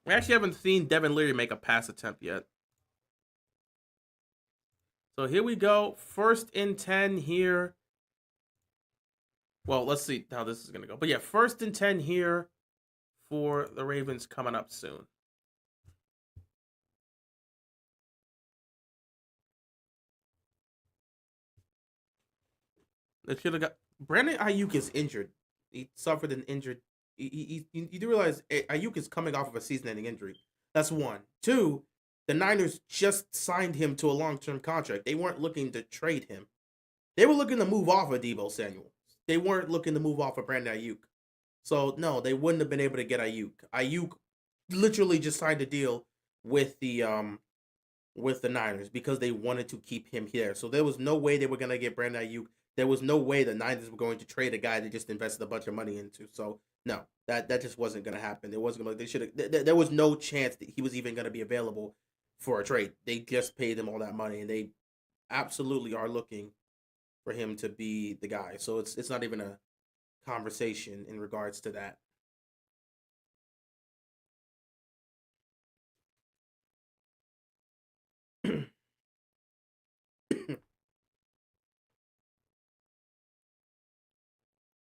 We actually haven't seen Devin Leary make a pass attempt yet. So here we go. 1st and 10 here. Well, let's see how this is going to go. But yeah, 1st and 10 here for the Ravens coming up soon. They should have got Brandon Ayuk is injured. He suffered an injured. You do realize Ayuk is coming off of a season-ending injury. That's one. Two, the Niners just signed him to a long-term contract. They weren't looking to trade him. They were looking to move off of Deebo Samuel. They weren't looking to move off of Brandon Ayuk. So no, they wouldn't have been able to get Ayuk. Ayuk literally just signed a deal with the Niners because they wanted to keep him here. So there was no way they were gonna get Brandon Ayuk. There was no way the Niners were going to trade a guy they just invested a bunch of money into. So no, that just wasn't gonna happen. It wasn't gonna. They should have. There was no chance that he was even gonna be available for a trade. They just paid him all that money, and they absolutely are looking for him to be the guy. So it's not even a conversation in regards to that.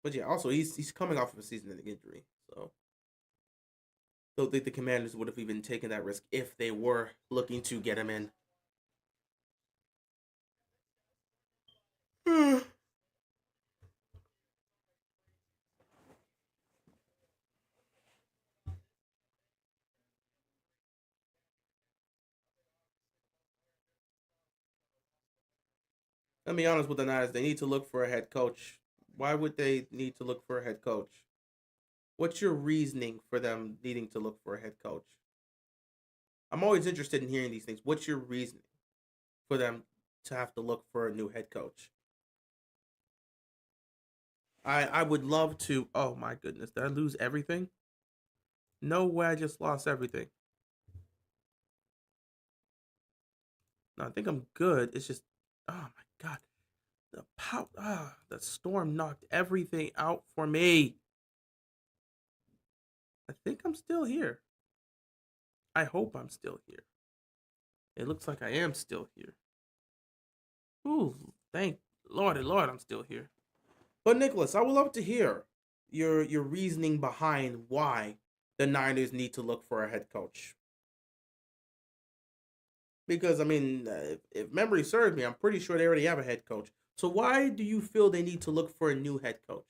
But yeah, also he's coming off of a season-ending injury, so don't think the Commanders would have even taken that risk if they were looking to get him in. Let me be honest with the Niners. They need to look for a head coach. Why would they need to look for a head coach? What's your reasoning for them needing to look for a head coach? I'm always interested in hearing these things. What's your reasoning for them to have to look for a new head coach? I would love to. Oh my goodness, did I lose everything? No way, I just lost everything. No, I think I'm good. It's just, oh my god, the storm knocked everything out for me. I think I'm still here. I hope I'm still here. It looks like I am still here. Ooh, thank Lord, Lord, I'm still here. But Nicholas, I would love to hear your reasoning behind why the Niners need to look for a head coach. Because I mean, if memory serves me, I'm pretty sure they already have a head coach. So why do you feel they need to look for a new head coach?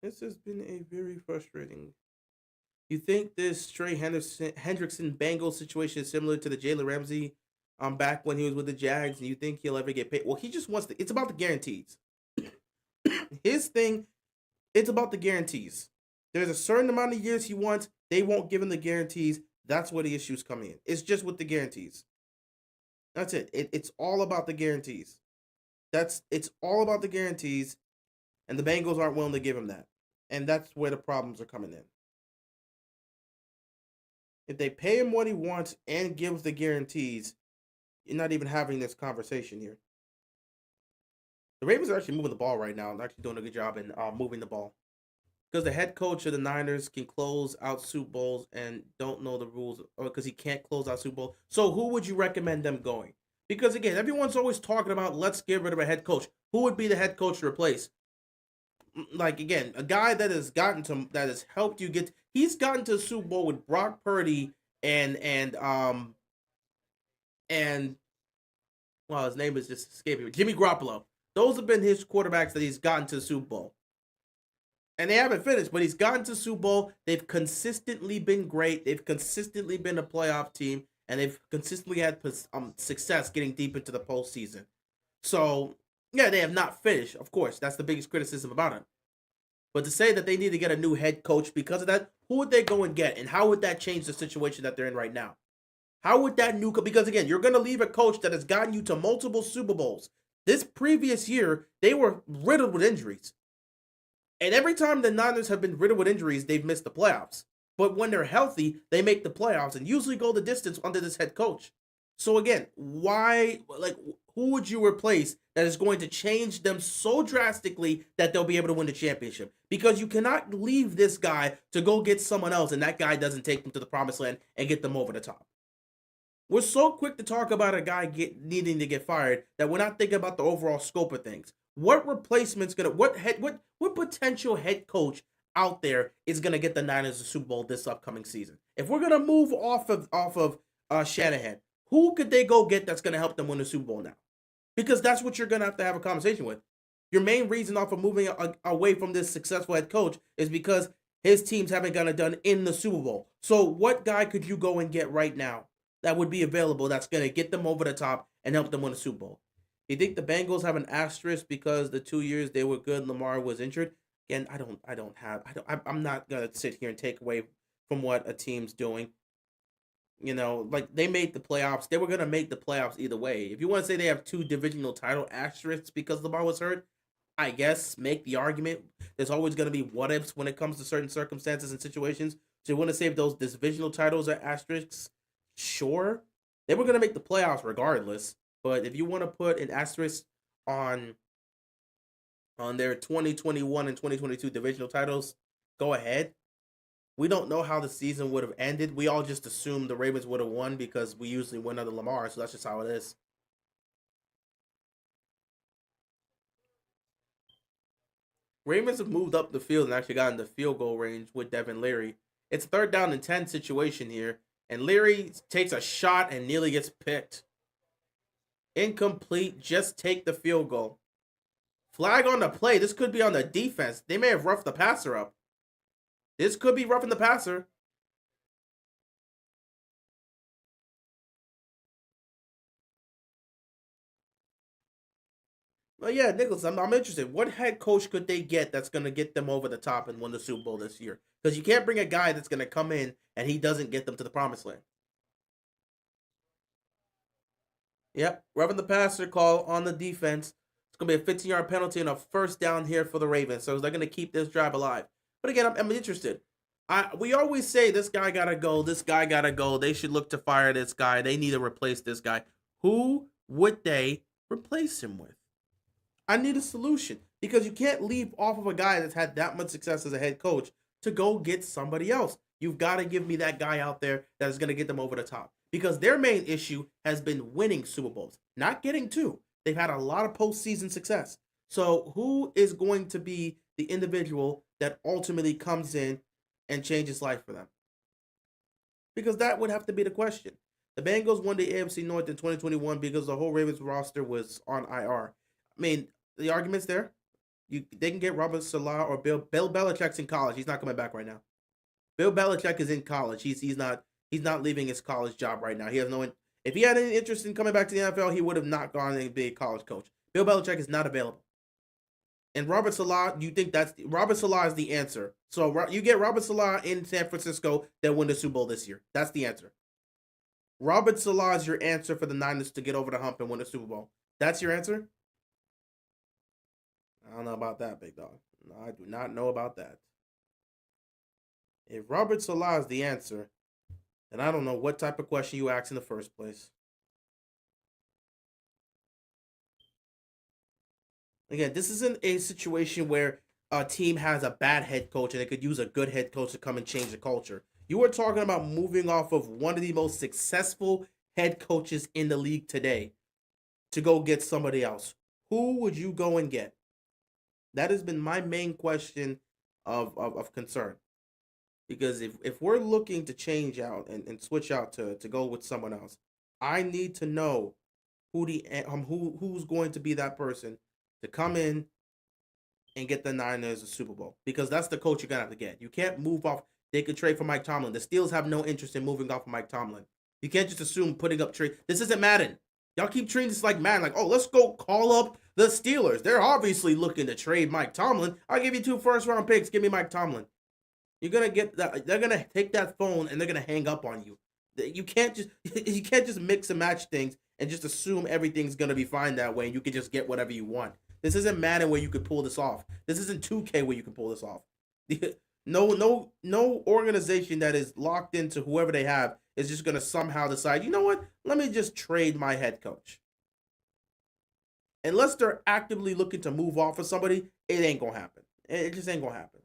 This has been a very frustrating. You think this Trey Hendrickson Bengals situation is similar to the Jalen Ramsey back when he was with the Jags, and you think he'll ever get paid? Well, he just wants to. It's about the guarantees. His thing, it's about the guarantees. There's a certain amount of years he wants. They won't give him the guarantees. That's where the issues come in. It's just with the guarantees. That's it. It's all about the guarantees. It's all about the guarantees, and the Bengals aren't willing to give him that, and that's where the problems are coming in. If they pay him what he wants and gives the guarantees, you're not even having this conversation here. The Ravens are actually moving the ball right now and actually doing a good job in moving the ball. Because the head coach of the Niners can close out Super Bowls and don't know the rules, or because he can't close out Super Bowl. So who would you recommend them going? Because again, everyone's always talking about let's get rid of a head coach. Who would be the head coach to replace? Like again, a guy that has helped you get. He's gotten to the Super Bowl with Brock Purdy and well, his name is just escaping me. Jimmy Garoppolo. Those have been his quarterbacks that he's gotten to the Super Bowl. And they haven't finished, but he's gotten to Super Bowl. They've consistently been great. They've consistently been a playoff team, and they've consistently had success getting deep into the postseason. So, yeah, they have not finished. Of course, that's the biggest criticism about him. But to say that they need to get a new head coach because of that, who would they go and get? And how would that change the situation that they're in right now? How would that new because again, you're going to leave a coach that has gotten you to multiple Super Bowls. This previous year, they were riddled with injuries. And every time the Niners have been riddled with injuries, they've missed the playoffs. But when they're healthy, they make the playoffs and usually go the distance under this head coach. So again, who would you replace that is going to change them so drastically that they'll be able to win the championship? Because you cannot leave this guy to go get someone else and that guy doesn't take them to the promised land and get them over the top. We're so quick to talk about a guy needing to get fired that we're not thinking about the overall scope of things. What replacement's what potential head coach out there is gonna get the Niners a Super Bowl this upcoming season? If we're gonna move off of Shanahan, who could they go get that's gonna help them win the Super Bowl now? Because that's what you're gonna have a conversation with. Your main reason off of moving away from this successful head coach is because his teams haven't gotten it done in the Super Bowl. So what guy could you go and get right now that would be available that's gonna get them over the top and help them win a Super Bowl? You think the Bengals have an asterisk because the 2 years they were good, Lamar was injured? Again, I'm not gonna sit here and take away from what a team's doing. You know, like they made the playoffs. They were gonna make the playoffs either way. If you want to say they have 2 divisional title asterisks because Lamar was hurt, I guess make the argument. There's always gonna be what ifs when it comes to certain circumstances and situations. So you want to say if those divisional titles are asterisks? Sure, they were gonna make the playoffs regardless. But if you want to put an asterisk on their 2021 and 2022 divisional titles, go ahead. We don't know how the season would have ended. We all just assumed the Ravens would have won because we usually win under Lamar, so that's just how it is. Ravens have moved up the field and actually got into field goal range with Devin Leary. It's a 3rd down and 10 situation here, and Leary takes a shot and nearly gets picked. Incomplete, just take the field goal. Flag on the play. This could be on the defense. They may have roughed the passer up. This could be roughing the passer. Well, yeah, Nicholas, I'm interested. What head coach could they get that's going to get them over the top and win the Super Bowl this year? Because you can't bring a guy that's going to come in and he doesn't get them to the promised land. Yep, roughing the passer call on the defense. It's going to be a 15-yard penalty and a first down here for the Ravens. So they're going to keep this drive alive. But again, I'm interested. We always say this guy got to go. This guy got to go. They should look to fire this guy. They need to replace this guy. Who would they replace him with? I need a solution because you can't leave off of a guy that's had that much success as a head coach to go get somebody else. You've got to give me that guy out there that is going to get them over the top because their main issue has been winning Super Bowls, not getting two. They've had a lot of postseason success. So who is going to be the individual that ultimately comes in and changes life for them? Because that would have to be the question. The Bengals won the AFC North in 2021 because the whole Ravens roster was on IR. I mean, the argument's there. They can get Robert Salah or Bill Belichick's in college. He's not coming back right now. Bill Belichick is in college. He's not leaving his college job right now. He has no. If he had any interest in coming back to the NFL, he would have not gone and be a college coach. Bill Belichick is not available. And Robert Salah, you think Robert Salah is the answer? So you get Robert Salah in San Francisco, they'll win the Super Bowl this year. That's the answer. Robert Salah is your answer for the Niners to get over the hump and win the Super Bowl. That's your answer? I don't know about that, big dog. No, I do not know about that. If Robert Salah is the answer, then I don't know what type of question you asked in the first place. Again, this isn't a situation where a team has a bad head coach and they could use a good head coach to come and change the culture. You are talking about moving off of one of the most successful head coaches in the league today to go get somebody else. Who would you go and get? That has been my main question of concern. Because if we're looking to change out and switch out to go with someone else, I need to know who's going to be that person to come in and get the Niners a Super Bowl. Because that's the coach you're going to have to get. You can't move off. They could trade for Mike Tomlin. The Steelers have no interest in moving off of Mike Tomlin. You can't just assume putting up trade. This isn't Madden. Y'all keep treating this like Madden. Like, oh, let's go call up the Steelers. They're obviously looking to trade Mike Tomlin. I'll give you 2 first-round picks. Give me Mike Tomlin. You're gonna get that. They're gonna take that phone and they're gonna hang up on you. You can't just mix and match things and just assume everything's gonna be fine that way. And you can just get whatever you want. This isn't Madden where you could pull this off. This isn't 2K where you can pull this off. No organization that is locked into whoever they have is just gonna somehow decide. You know what? Let me just trade my head coach. Unless they're actively looking to move off of somebody, it ain't gonna happen. It just ain't gonna happen.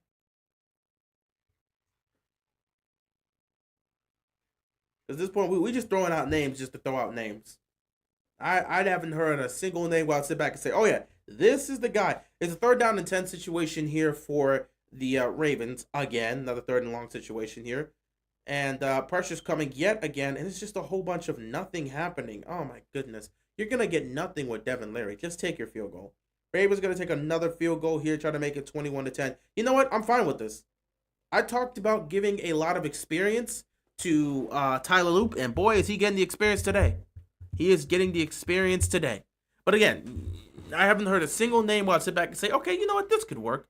At this point, we just throwing out names just to throw out names. I haven't heard a single name where I'll sit back and say, oh yeah, this is the guy. It's a 3rd down and 10 situation here for the Ravens. Again, another 3rd and long situation here. And pressure's coming yet again, and it's just a whole bunch of nothing happening. Oh my goodness. You're going to get nothing with Devin Leary. Just take your field goal. Ravens going to take another field goal here, try to make it 21-10. You know what? I'm fine with this. I talked about giving a lot of experience to Tyler Loop, and boy, is he getting the experience today. He is getting the experience today. But again, I haven't heard a single name where I sit back and say, okay, you know what, this could work.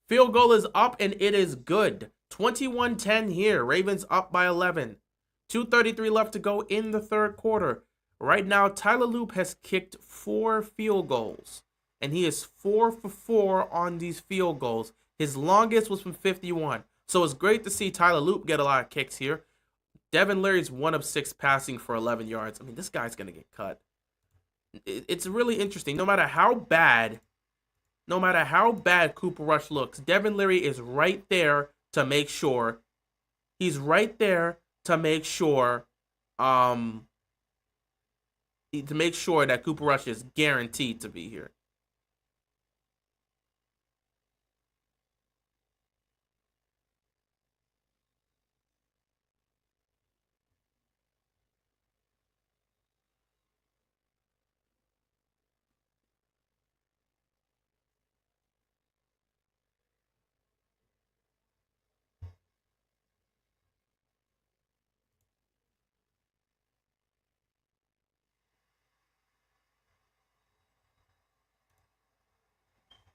Field goal is up, and it is good. 21-10 here. Ravens up by 11. 2:33 left to go in the 3rd quarter. Right now, Tyler Loop has kicked 4 field goals, and he is 4 for 4 on these field goals. His longest was from 51. So it's great to see Tyler Loop get a lot of kicks here. Devin Leary's 1 of 6 passing for 11 yards. I mean, this guy's going to get cut. It's really interesting. No matter how bad Cooper Rush looks, Devin Leary is right there to make sure. He's right there to make sure that Cooper Rush is guaranteed to be here.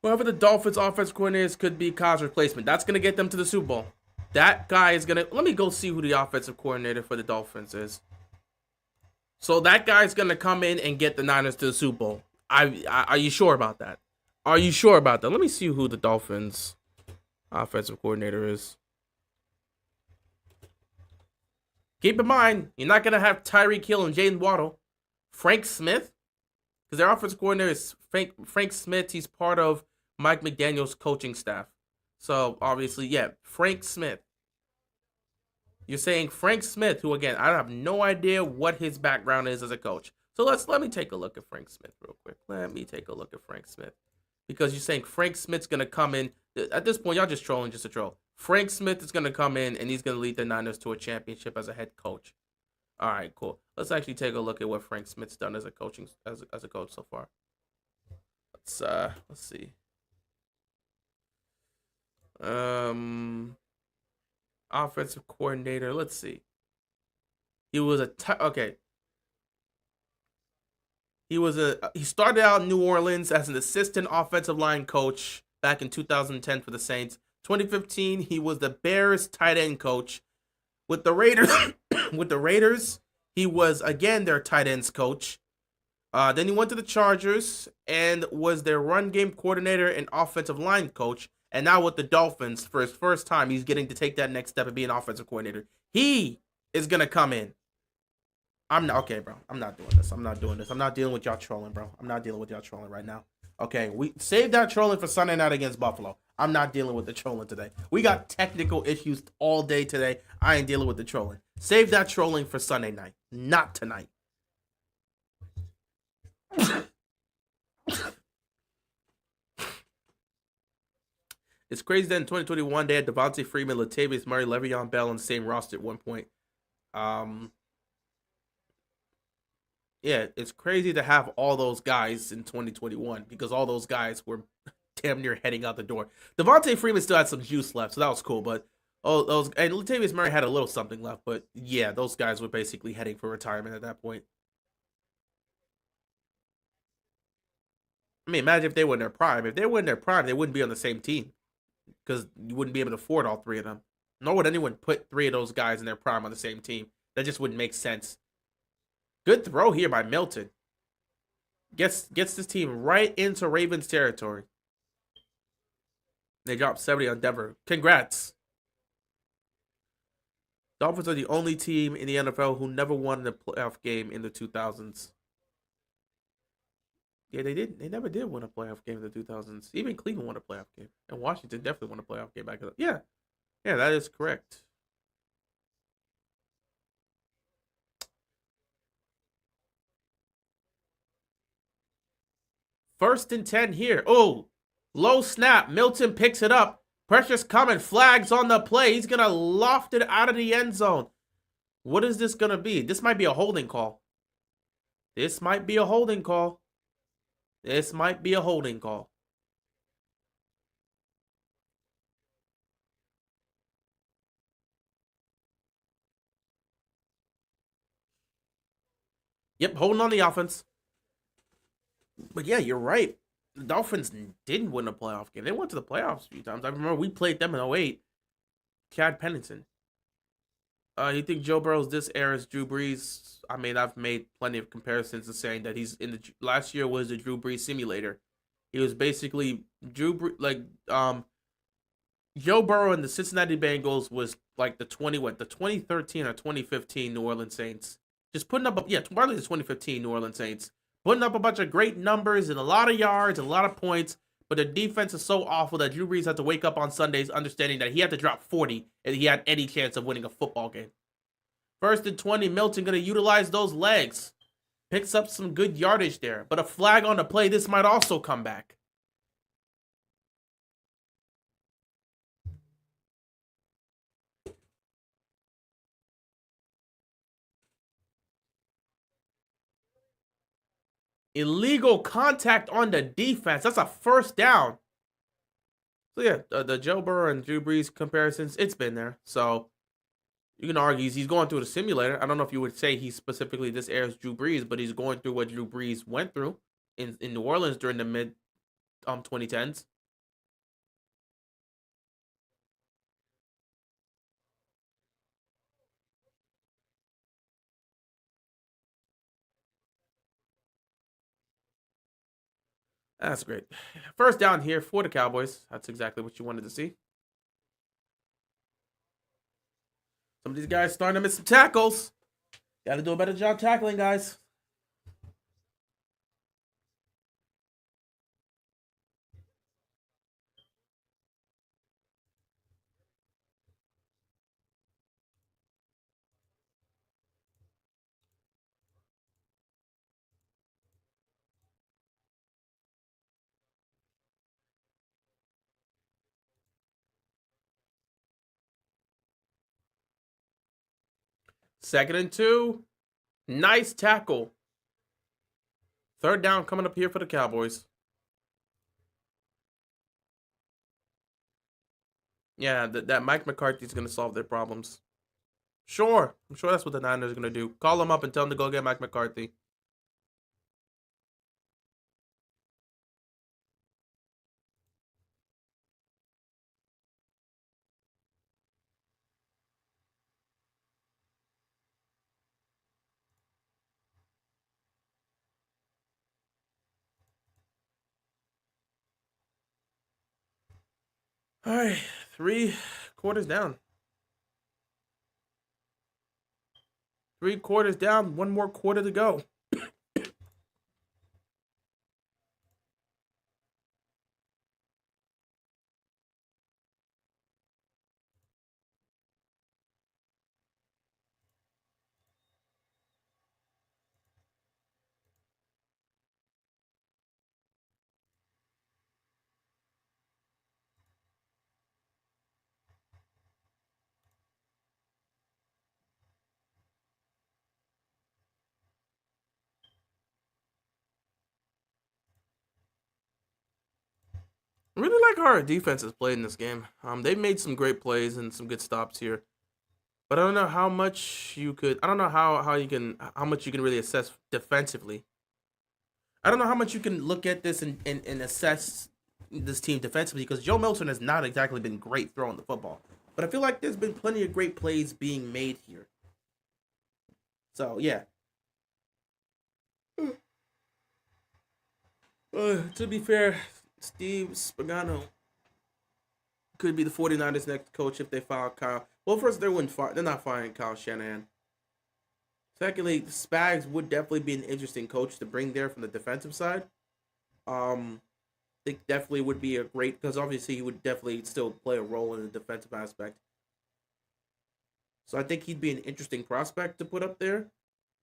Whoever the Dolphins offensive coordinator is could be Kyle's replacement. That's going to get them to the Super Bowl. That guy is going to... Let me go see who the offensive coordinator for the Dolphins is. So that guy's going to come in and get the Niners to the Super Bowl. Are you sure about that? Are you sure about that? Let me see who the Dolphins offensive coordinator is. Keep in mind, you're not going to have Tyreek Hill and Jaden Waddle. Frank Smith, because their offensive coordinator is Frank Smith. He's part of Mike McDaniel's coaching staff. So, obviously, yeah, Frank Smith. You're saying Frank Smith, who, again, I have no idea what his background is as a coach. So, let me take a look at Frank Smith real quick. Let me take a look at Frank Smith. Because you're saying Frank Smith's going to come in. At this point, y'all just trolling just to troll. Frank Smith is going to come in, and he's going to lead the Niners to a championship as a head coach. All right, cool. Let's actually take a look at what Frank Smith's done as a coach so far. Let's see. Offensive coordinator. Let's see. He was he started out in New Orleans as an assistant offensive line coach back in 2010 for the Saints. 2015, he was the Bears tight end coach. With the Raiders, he was again their tight ends coach. Then he went to the Chargers and was their run game coordinator and offensive line coach. And now with the Dolphins, for his first time, he's getting to take that next step and be an offensive coordinator. He is going to come in. Okay, bro. I'm not doing this. I'm not dealing with y'all trolling, bro. I'm not dealing with y'all trolling right now. Okay, we save that trolling for Sunday night against Buffalo. I'm not dealing with the trolling today. We got technical issues all day today. I ain't dealing with the trolling. Save that trolling for Sunday night, not tonight. It's crazy that in 2021 they had Devontae Freeman, Latavius Murray, Le'Veon Bell on the same roster at one point. Yeah, it's crazy to have all those guys in 2021 because all those guys were damn near heading out the door. Devontae Freeman still had some juice left, so that was cool. But and Latavius Murray had a little something left. But yeah, those guys were basically heading for retirement at that point. I mean, imagine if they were in their prime. If they were in their prime, they wouldn't be on the same team because you wouldn't be able to afford all three of them. Nor would anyone put three of those guys in their prime on the same team. That just wouldn't make sense. Good throw here by Milton. Gets this team right into Ravens territory. They dropped 70 on Denver. Congrats. Dolphins are the only team in the NFL who never won a playoff game in the 2000s. Yeah, they did. They never did win a playoff game in the 2000s. Even Cleveland won a playoff game. And Washington definitely won a playoff game back then. Yeah. Yeah, that is correct. First and 10 here. Oh, low snap. Milton picks it up. Pressure's coming. Flags on the play. He's going to loft it out of the end zone. What is this going to be? This might be a holding call. This might be a holding call. This might be a holding call. Yep, holding on the offense. But yeah, you're right. The Dolphins didn't win a playoff game. They went to the playoffs a few times. I remember we played them in 08. Chad Pennington. You think Joe Burrow's this era's Drew Brees? I mean, I've made plenty of comparisons to saying that he's in the last year was the Drew Brees simulator. He was basically Joe Burrow and the Cincinnati Bengals was like the 2013 or 2015 New Orleans Saints. Just putting up probably the 2015 New Orleans Saints. Putting up a bunch of great numbers and a lot of yards and a lot of points, but the defense is so awful that Drew Brees had to wake up on Sundays understanding that he had to drop 40 if he had any chance of winning a football game. First and 20, Milton going to utilize those legs. Picks up some good yardage there, but a flag on the play, this might also come back. Illegal contact on the defense. That's a first down. So yeah, the Joe Burrow and Drew Brees comparisons, it's been there. So you can argue he's going through the simulator. I don't know if you would say he's specifically this era's Drew Brees, but he's going through what Drew Brees went through in New Orleans during the mid 2010s. That's great. First down here for the Cowboys. That's exactly what you wanted to see. Some of these guys starting to miss some tackles. Got to do a better job tackling, guys. Second and 2. Nice tackle. Third down coming up here for the Cowboys. Yeah, that Mike McCarthy's going to solve their problems. Sure. I'm sure that's what the Niners are going to do. Call him up and tell him to go get Mike McCarthy. All right, 3 quarters down. 3 quarters down, 1 more quarter to go. I really like how our defense has played in this game. They've made some great plays and some good stops here. But I don't know how much you could. I don't know how much you can really assess defensively. I don't know how much you can look at this and assess this team defensively because Joe Milton has not exactly been great throwing the football. But I feel like there's been plenty of great plays being made here. So yeah. To be fair, Steve Spagano could be the 49ers' next coach if they fire Kyle. Well, first they're not firing Kyle Shanahan. Secondly, Spags would definitely be an interesting coach to bring there from the defensive side. I think definitely would be a great because obviously he would definitely still play a role in the defensive aspect. So I think he'd be an interesting prospect to put up there,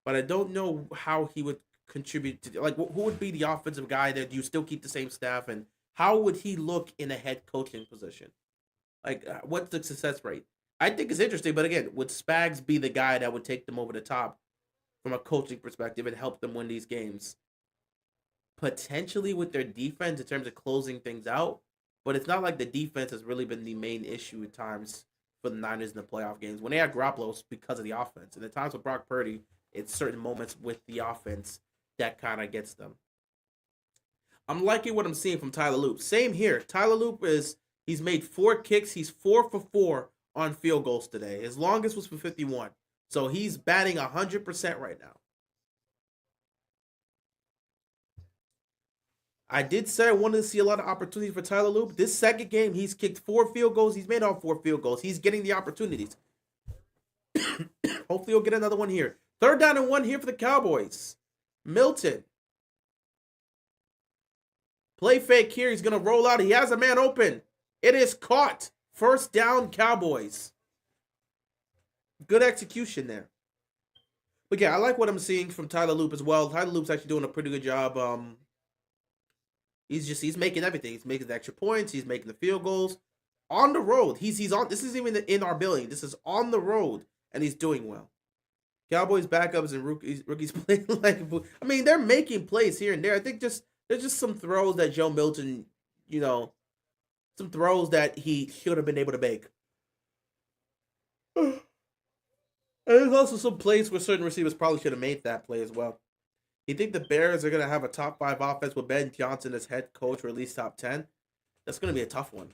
but I don't know how he would contribute to like who would be the offensive guy that you still keep the same staff and how would he look in a head coaching position? Like what's the success rate? I think it's interesting, but again, would Spags be the guy that would take them over the top from a coaching perspective and help them win these games? Potentially with their defense in terms of closing things out, but it's not like the defense has really been the main issue at times for the Niners in the playoff games. When they had Garoppolo, it's because of the offense. And at times with Brock Purdy, it's certain moments with the offense that kind of gets them. I'm liking what I'm seeing from Tyler Loop. Same here. Tyler Loop he's made 4 kicks. He's 4 for 4 on field goals today. His longest was for 51. So he's batting 100% right now. I did say I wanted to see a lot of opportunities for Tyler Loop. This second game, he's kicked 4 field goals. He's made all 4 field goals. He's getting the opportunities. Hopefully he'll get another one here. Third down and 1 here for the Cowboys. Milton. Play fake here. He's going to roll out. He has a man open. It is caught. First down, Cowboys. Good execution there. But yeah, I like what I'm seeing from Tyler Loop as well. Tyler Loop's actually doing a pretty good job. He's making everything. He's making the extra points. He's making the field goals on the road. He's on. This isn't even in our building. This is on the road, and he's doing well. Cowboys backups and rookies playing like. I mean, they're making plays here and there. I think there's just some throws that Joe Milton, some throws that he should have been able to make. And there's also some plays where certain receivers probably should have made that play as well. You think the Bears are gonna have a top 5 offense with Ben Johnson as head coach, or at least top 10? That's gonna be a tough one.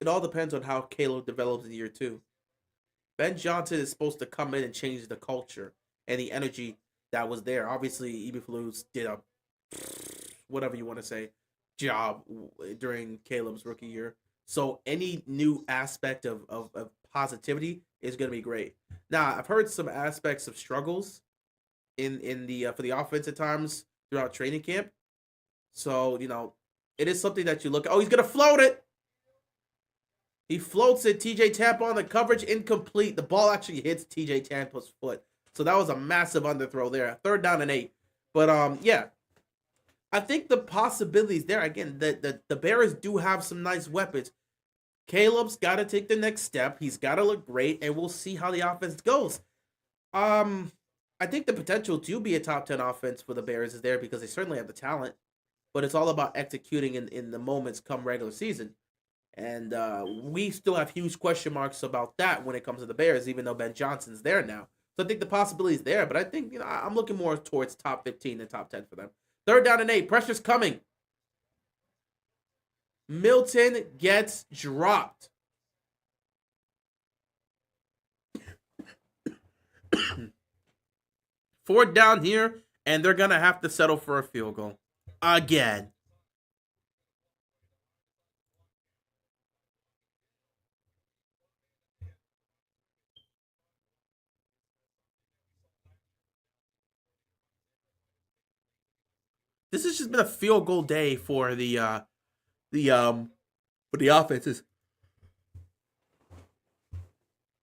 It all depends on how Caleb develops in year 2. Ben Johnson is supposed to come in and change the culture and the energy that was there. Obviously, Eberflus did a whatever you want to say job during Caleb's rookie year. So any new aspect of positivity is going to be great. Now, I've heard some aspects of struggles in the for the offense at times throughout training camp. So it is something that you look at. Oh, he's going to float it. He floats it. TJ Tampa on the coverage, incomplete. The ball actually hits TJ Tampa's foot. So that was a massive underthrow there. 3rd down and 8. But yeah, I think the possibilities there. Again, the Bears do have some nice weapons. Caleb's got to take the next step. He's got to look great, and we'll see how the offense goes. I think the potential to be a top 10 offense for the Bears is there because they certainly have the talent, but it's all about executing in the moments come regular season. And we still have huge question marks about that when it comes to the Bears, even though Ben Johnson's there now. So I think the possibility is there, but I think I'm looking more towards top 15 than top 10 for them. 3rd down and 8. Pressure's coming. Milton gets dropped. Fourth down here, and they're going to have to settle for a field goal. Again. This has just been a field goal day for the offenses.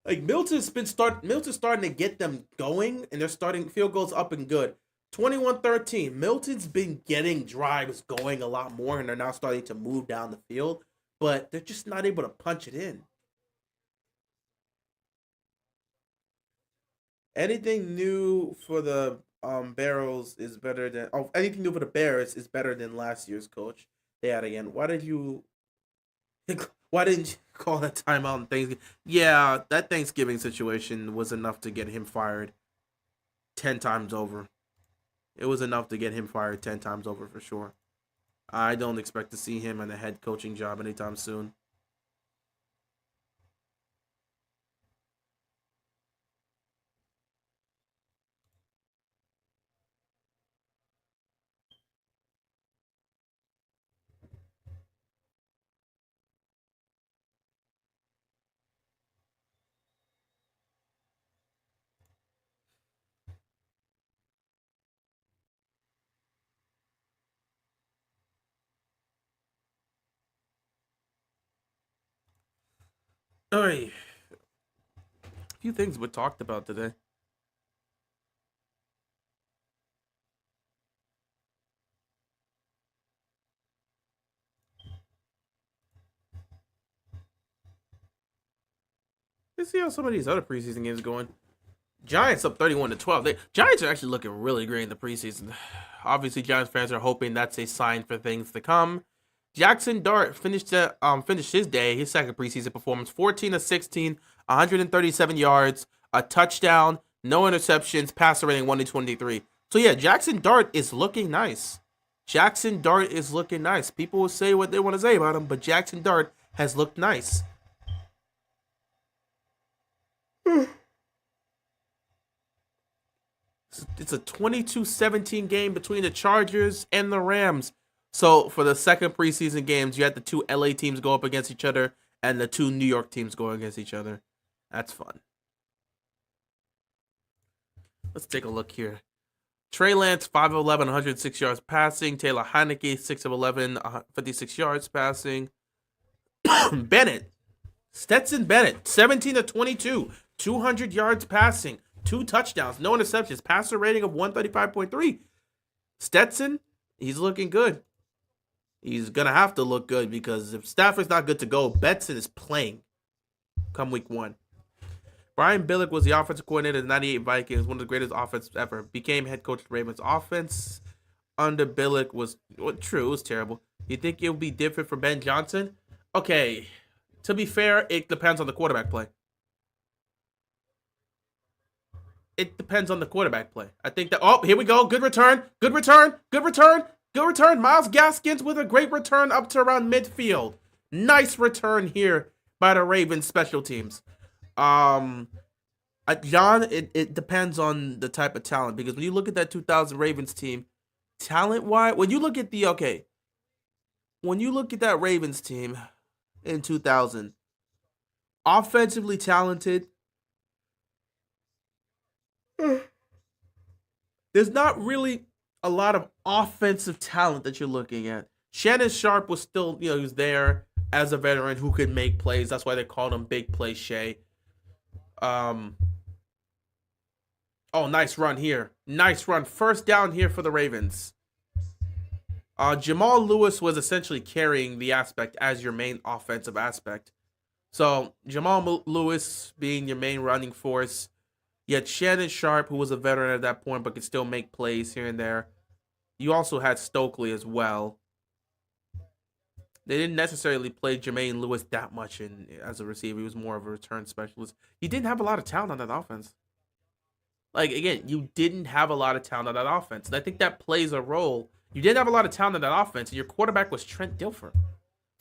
Like Milton's starting to get them going, and they're starting field goals up and good. 21-13. Milton's been getting drives going a lot more, and they're now starting to move down the field, but they're just not able to punch it in. Anything new for the Barrels is better than anything new for the Bears is better than last year's coach. They had again. Why didn't you call that timeout on Thanksgiving? Yeah, that Thanksgiving situation was enough to get him fired 10 times over. It was enough to get him fired 10 times over for sure. I don't expect to see him in a head coaching job anytime soon. All right. A few things we talked about today. Let's see how some of these other preseason games going. Giants up 31-12. Giants are actually looking really great in the preseason. Obviously, Giants fans are hoping that's a sign for things to come. Jackson Dart finished his day, his second preseason performance, 14-16, 137 yards, a touchdown, no interceptions, passer rating 123. So yeah, Jackson Dart is looking nice. Jackson Dart is looking nice. People will say what they want to say about him, but Jackson Dart has looked nice. It's a 22-17 game between the Chargers and the Rams. So for the second preseason games, you had the 2 LA teams go up against each other and the 2 New York teams go against each other. That's fun. Let's take a look here. Trey Lance, 5 of 11, 106 yards passing. Taylor Heineke, 6 of 11, 56 yards passing. Bennett, Stetson Bennett, 17 of 22, 200 yards passing. 2 touchdowns, no interceptions, passer rating of 135.3. Stetson, he's looking good. He's going to have to look good because if Stafford's not good to go, Betson is playing come week 1. Brian Billick was the offensive coordinator of the 98 Vikings, one of the greatest offenses ever. Became head coach of the Ravens. Offense under Billick was true. It was terrible. You think it would be different for Ben Johnson? Okay, to be fair, it depends on the quarterback play. it depends on the quarterback play. I think that, oh, here we go. Good return. Good return. Good return. Good return. Myles Gaskins with a great return up to around midfield. Nice return here by the Ravens special teams. John, it depends on the type of talent, because when you look at that 2000 Ravens team, talent-wise, when you look at that Ravens team in 2000, offensively talented, there's not really a lot of offensive talent that you're looking at. Shannon Sharp was still, he was there as a veteran who could make plays. That's why they called him Big Play Shay. Oh, nice run here. Nice run. First down here for the Ravens. Jamal Lewis was essentially carrying the aspect as your main offensive aspect. So Jamal Lewis being your main running force. Yet Shannon Sharp, who was a veteran at that point but could still make plays here and there. You also had Stokely as well. They didn't necessarily play Jermaine Lewis that much as a receiver. He was more of a return specialist. You didn't have a lot of talent on that offense. Like, again, you didn't have a lot of talent on that offense. And I think that plays a role. You didn't have a lot of talent on that offense, and your quarterback was Trent Dilfer.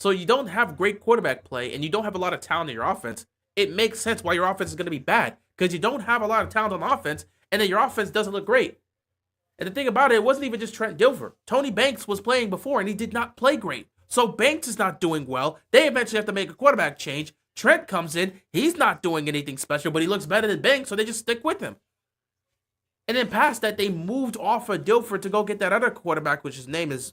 So you don't have great quarterback play, and you don't have a lot of talent in your offense. It makes sense why your offense is going to be bad, because you don't have a lot of talent on offense, and then your offense doesn't look great. And the thing about it wasn't even just Trent Dilfer. Tony Banks was playing before, and he did not play great. So Banks is not doing well. They eventually have to make a quarterback change. Trent comes in. He's not doing anything special, but he looks better than Banks, so they just stick with him. And then past that, they moved off of Dilfer to go get that other quarterback, which his name is,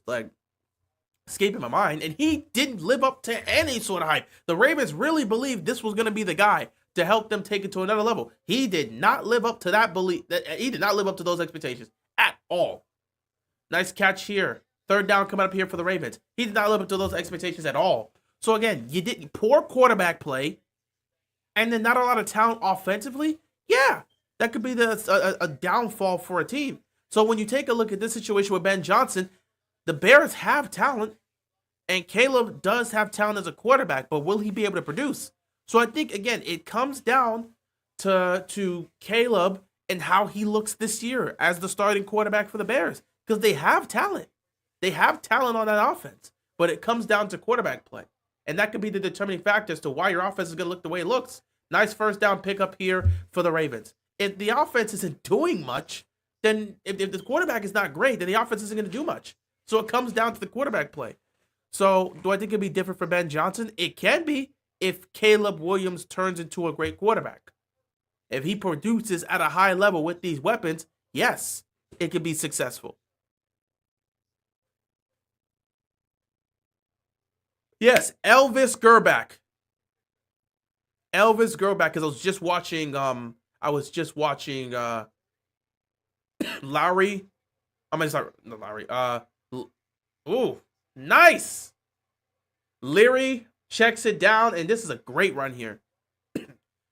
escaping my mind. And he didn't live up to any sort of hype. The Ravens really believed this was going to be the guy to help them take it to another level. He did not live up to that belief. He did not live up to those expectations at all. Nice catch here. Third down coming up here for the Ravens. He did not live up to those expectations at all. So again, you did poor quarterback play, and then not a lot of talent offensively. Yeah, that could be a downfall for a team. So when you take a look at this situation with Ben Johnson, the Bears have talent, and Caleb does have talent as a quarterback, but will he be able to produce? So I think, again, it comes down to Caleb and how he looks this year as the starting quarterback for the Bears, because they have talent. They have talent on that offense, but it comes down to quarterback play. And that could be the determining factor as to why your offense is going to look the way it looks. Nice first down pickup here for the Ravens. If the offense isn't doing much, then if the quarterback is not great, then the offense isn't going to do much. So it comes down to the quarterback play. So do I think it'd be different for Ben Johnson? It can be if Caleb Williams turns into a great quarterback. If he produces at a high level with these weapons, yes, it could be successful. Yes, Elvis Gerback. Elvis Gerback, because I was just watching Lowry. I mean, sorry, not Lowry. Ooh, nice. Leary checks it down, and this is a great run here.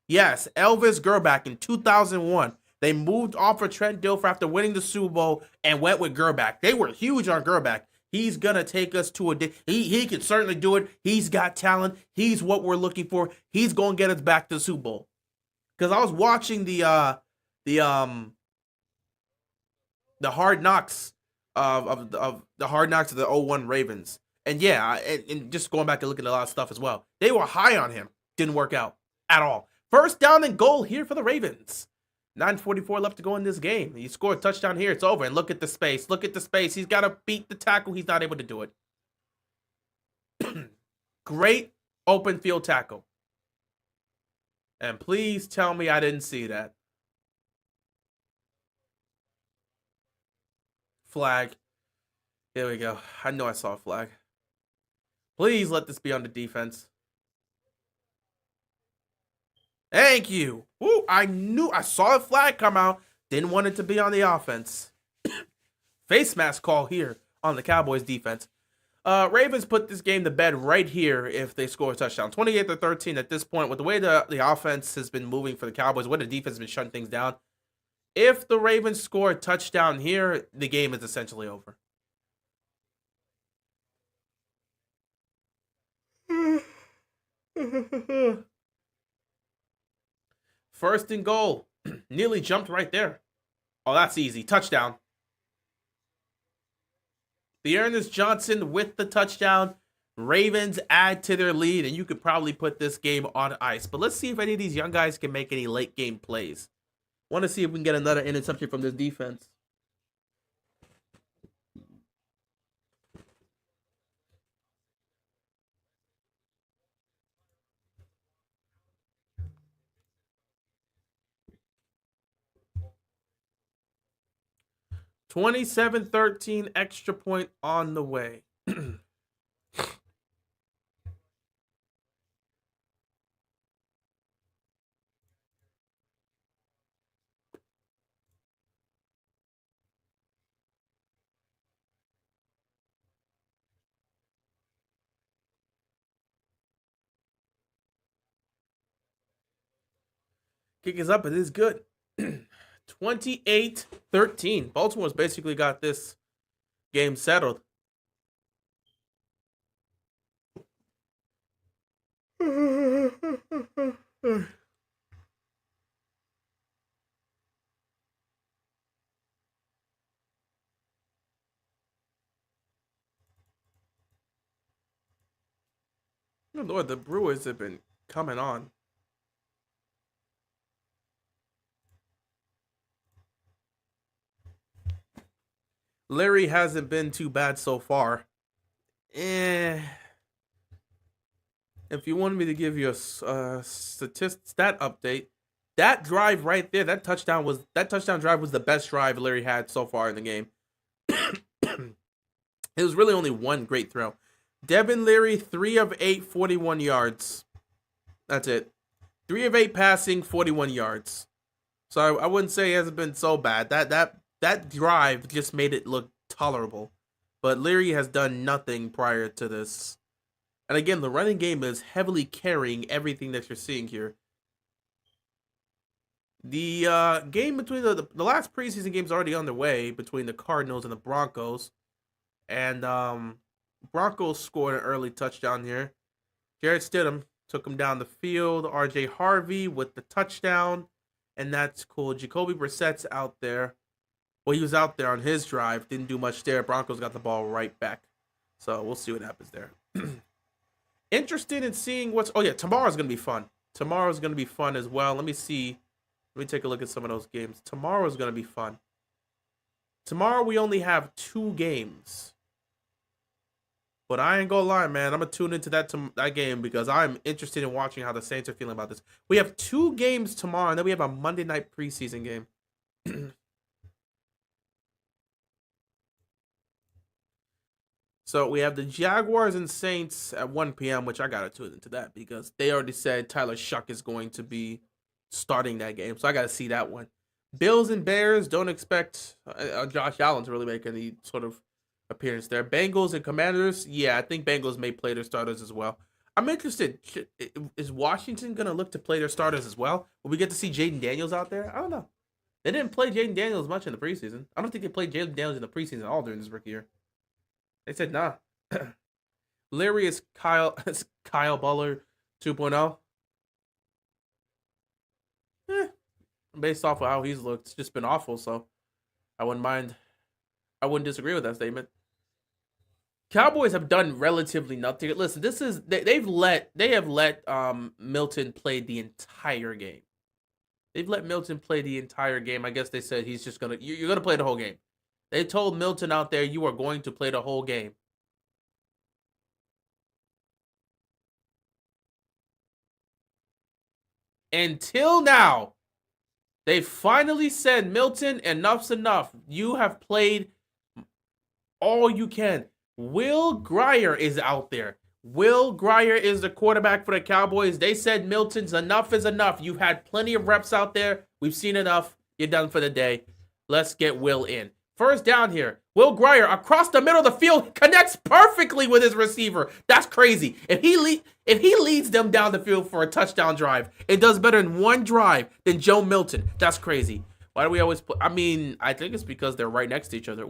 Yes, Elvis Gerback in 2001. They moved off of Trent Dilfer after winning the Super Bowl and went with Gerback. They were huge on Gerback. He's going to take us to he can certainly do it. He's got talent. He's what we're looking for. He's going to get us back to the Super Bowl. Because I was watching the Hard Knocks of the Hard Knocks of the 01 Ravens. And yeah, and just going back and looking at a lot of stuff as well. They were high on him. Didn't work out at all. First down and goal here for the Ravens. 9:44 left to go in this game. You score a touchdown here, it's over. And look at the space. Look at the space. He's got to beat the tackle. He's not able to do it. Great open field tackle. And please tell me I didn't see that. Flag. Here we go. I know I saw a flag. Please let this be on the defense. Thank you. Ooh, I saw a flag come out. Didn't want it to be on the offense. Face mask call here on the Cowboys defense. Ravens put this game to bed right here if they score a touchdown. 28-13 at this point. With the way the offense has been moving for the Cowboys, the way the defense has been shutting things down. If the Ravens score a touchdown here, the game is essentially over. First and goal Nearly jumped right there. Oh, that's easy. Touchdown. Dearness Johnson with the touchdown. Ravens add to their lead, and you could probably put this game on ice. But let's see if any of these young guys can make any late game plays. Want to see if we can get another interception from this defense. (27-13) extra point on the way. Kick is up. It is good. 28-13. Baltimore's basically got this game settled. Oh Lord, the Brewers have been coming on. Larry hasn't been too bad so far. If you wanted me to give you a stat update, that drive right there, that touchdown drive was the best drive Larry had so far in the game. It was really only one great throw. Devin Leary, 3 of 8, 41 yards. That's it. 3 of 8 passing, 41 yards. So I wouldn't say it hasn't been so bad. That drive just made it look tolerable. But Leary has done nothing prior to this. And again, the running game is heavily carrying everything that you're seeing here. The game between the last preseason game's already underway between the Cardinals and the Broncos. And Broncos scored an early touchdown here. Jarrett Stidham took him down the field. RJ Harvey with the touchdown. And that's cool. Jacoby Brissett's out there. Well, he was out there on his drive. Didn't do much there. Broncos got the ball right back. So we'll see what happens there. Interested in seeing what's... Oh, yeah. Tomorrow's going to be fun. Tomorrow's going to be fun as well. Let me see. Let me take a look at some of those games. Tomorrow's going to be fun. Tomorrow we only have 2 games. But I ain't gonna lie, man. I'm gonna tune into that game because I'm interested in watching how the Saints are feeling about this. We have 2 games tomorrow, and then we have a Monday night preseason game. So we have the Jaguars and Saints at 1 p.m., which I gotta tune into that because they already said Tyler Shuck is going to be starting that game. So I gotta see that one. Bills and Bears, don't expect Josh Allen to really make any sort of appearance there. Bengals and Commanders, yeah, I think Bengals may play their starters as well. I'm interested. Is Washington going to look to play their starters as well? Will we get to see Jaden Daniels out there? I don't know. They didn't play Jaden Daniels much in the preseason. I don't think they played Jaden Daniels in the preseason at all during this rookie year. They said, nah. Larry is Kyle Butler 2.0. Based off of how he's looked, it's just been awful, so I wouldn't disagree with that statement. Cowboys have done relatively nothing. Listen, they have let Milton play the entire game. They've let Milton play the entire game. I guess they said he's just you're gonna play the whole game. They told Milton out there, you are going to play the whole game. Until now, they finally said, Milton, enough's enough. You have played all you can. Will Grier is out there. Will Grier is the quarterback for the Cowboys. They said, Milton's enough is enough. You've had plenty of reps out there. We've seen enough. You're done for the day. Let's get Will in. First down here. Will Grier across the middle of the field connects perfectly with his receiver. That's crazy. If he leads them down the field for a touchdown drive, it does better in one drive than Joe Milton. That's crazy. Why do we always I mean, I think it's because they're right next to each other.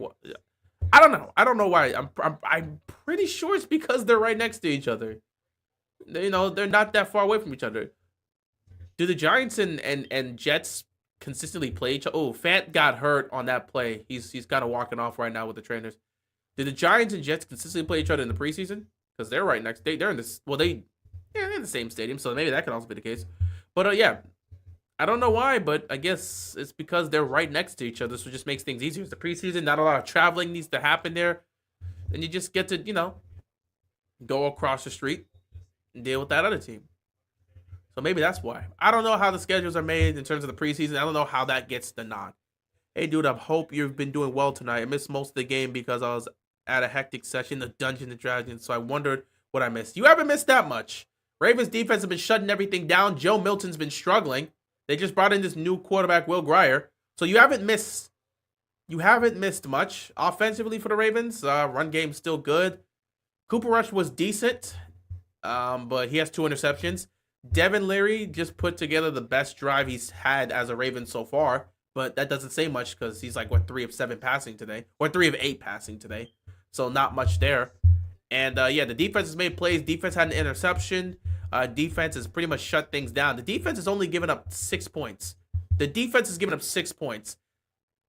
I don't know. I don't know why. I'm pretty sure it's because they're right next to each other. You know, they're not that far away from each other. Do the Giants and Jets consistently play each other. Oh, Fant got hurt on that play. He's kind of walking off right now with the trainers. Did the Giants and Jets consistently play each other in the preseason? Because they're right next. They're in this. Well, they're in the same stadium, so maybe that could also be the case. But yeah, I don't know why, but I guess it's because they're right next to each other, so it just makes things easier. It's the preseason. Not a lot of traveling needs to happen there, and you just get to go across the street and deal with that other team. So maybe that's why. I don't know how the schedules are made in terms of the preseason. I don't know how that gets the nod. Hey, dude, I hope you've been doing well tonight. I missed most of the game because I was at a hectic session, the Dungeons and Dragons, so I wondered what I missed. You haven't missed that much. Ravens defense has been shutting everything down. Joe Milton's been struggling. They just brought in this new quarterback, Will Grier. So you haven't missed much offensively for the Ravens. Run game's still good. Cooper Rush was decent, but he has 2 interceptions. Devin Leary just put together the best drive he's had as a Raven so far, but that doesn't say much because he's like, 3 of 7 passing today, or 3 of 8 passing today. So not much there. And yeah, the defense has made plays. Defense had an interception. Defense has pretty much shut things down. The defense has only given up 6 points. The defense has given up 6 points.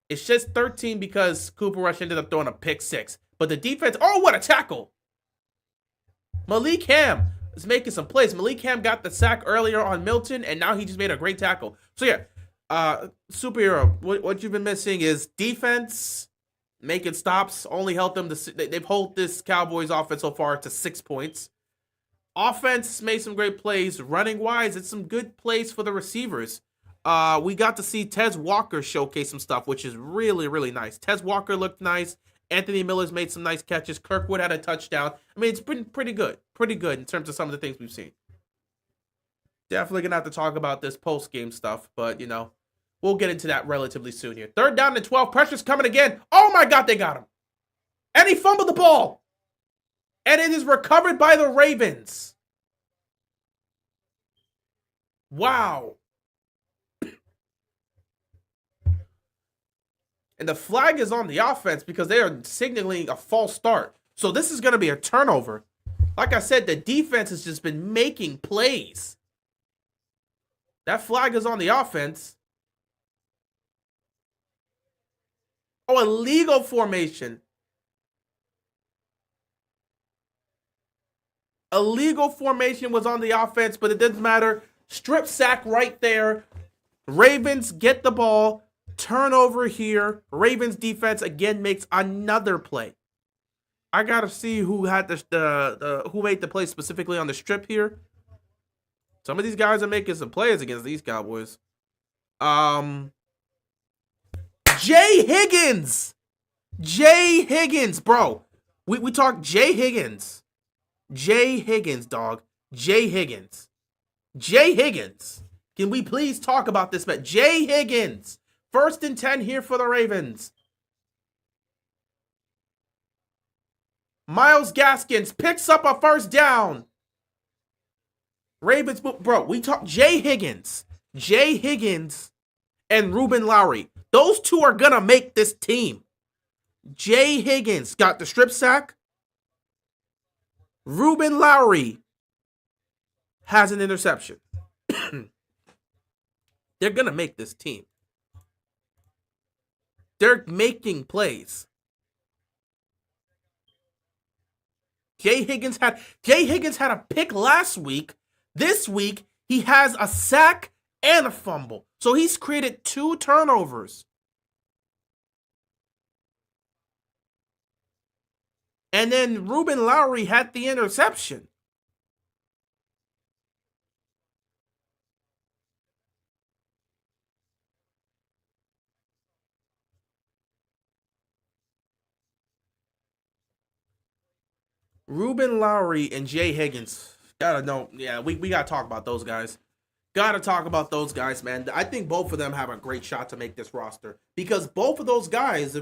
It's just 13 because Cooper Rush ended up throwing a pick 6. But the defense, oh, what a tackle! Malik Ham is making some plays. Malik Ham got the sack earlier on Milton, and now he just made a great tackle. So yeah, superhero, what you've been missing is defense making stops. Only helped them they've held this Cowboys offense so far to 6 points. Offense made some great plays. Running wise, it's some good plays for the receivers. We got to see Tez Walker showcase some stuff, which is really, really nice. Tez Walker looked nice. Anthony Miller's made some nice catches. Kirkwood had a touchdown. I mean, it's been pretty good. Pretty good in terms of some of the things we've seen. Definitely going to have to talk about this post-game stuff, but, we'll get into that relatively soon here. 3rd down and 12. Pressure's coming again. Oh, my God, they got him. And he fumbled the ball. And it is recovered by the Ravens. Wow. And the flag is on the offense because they are signaling a false start. So this is going to be a turnover. Like I said, the defense has just been making plays. That flag is on the offense. Oh, illegal formation. Illegal formation was on the offense, but it doesn't matter. Strip sack right there. Ravens get the ball. Turnover here. Ravens defense again makes another play. I gotta see who had who made the play specifically on the strip here. Some of these guys are making some plays against these Cowboys. Jay Higgins. Jay Higgins, bro. We talk Jay Higgins. Jay Higgins, dog. Jay Higgins. Jay Higgins. Can we please talk about this man? Jay Higgins. 1st and 10 here for the Ravens. Myles Gaskins picks up a 1st down. Ravens, bro, we talk Jay Higgins. Jay Higgins and Ruben Lowry. Those 2 are going to make this team. Jay Higgins got the strip sack. Ruben Lowry has an interception. They're going to make this team. They're making plays. Jay Higgins had a pick last week. This week, he has a sack and a fumble. So he's created 2 turnovers. And then Ruben Lowry had the interception. Ruben Lowry and Jay Higgins. Gotta know. Yeah, we gotta talk about those guys. Gotta talk about those guys, man. I think both of them have a great shot to make this roster. Because both of those guys,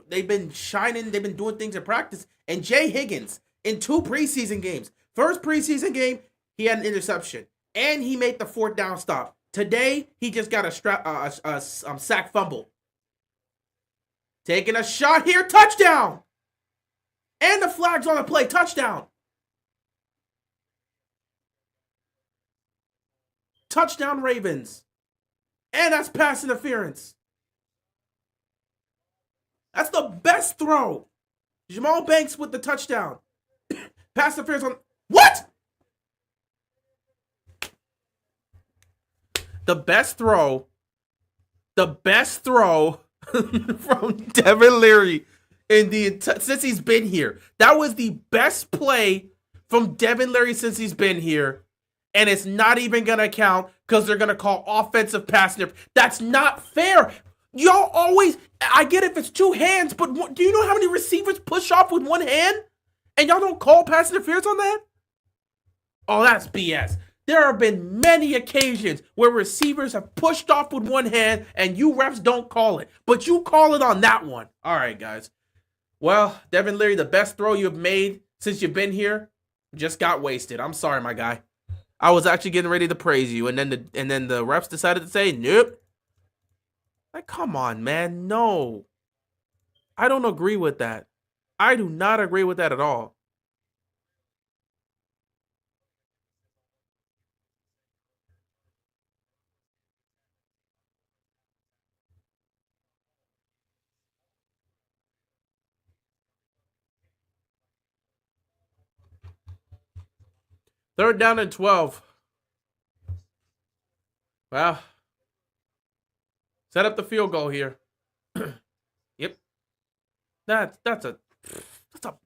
they've been shining. They've been doing things in practice. And Jay Higgins, in 2 preseason games. First preseason game, he had an interception. And he made the 4th down stop. Today, he just got a sack fumble. Taking a shot here. Touchdown! And the flag's on the play. Touchdown. Touchdown Ravens. And that's pass interference. That's the best throw. Jamal Banks with the touchdown. Pass interference on. What? The best throw. The best throw from Devin Leary since he's been here. That was the best play from Devin Leary since he's been here. And it's not even going to count because they're going to call offensive pass interference. That's not fair. Y'all always, I get if it's two hands, but do you know how many receivers push off with one hand? And y'all don't call pass interference on that? Oh, that's BS. There have been many occasions where receivers have pushed off with one hand and you refs don't call it. But you call it on that one. All right, guys. Well, Devin Leary, the best throw you've made since you've been here just got wasted. I'm sorry, my guy. I was actually getting ready to praise you, and then the refs decided to say, nope. Like, come on, man. No. I don't agree with that. I do not agree with that at all. Third down and 12. Well, set up the field goal here. Yep. That's a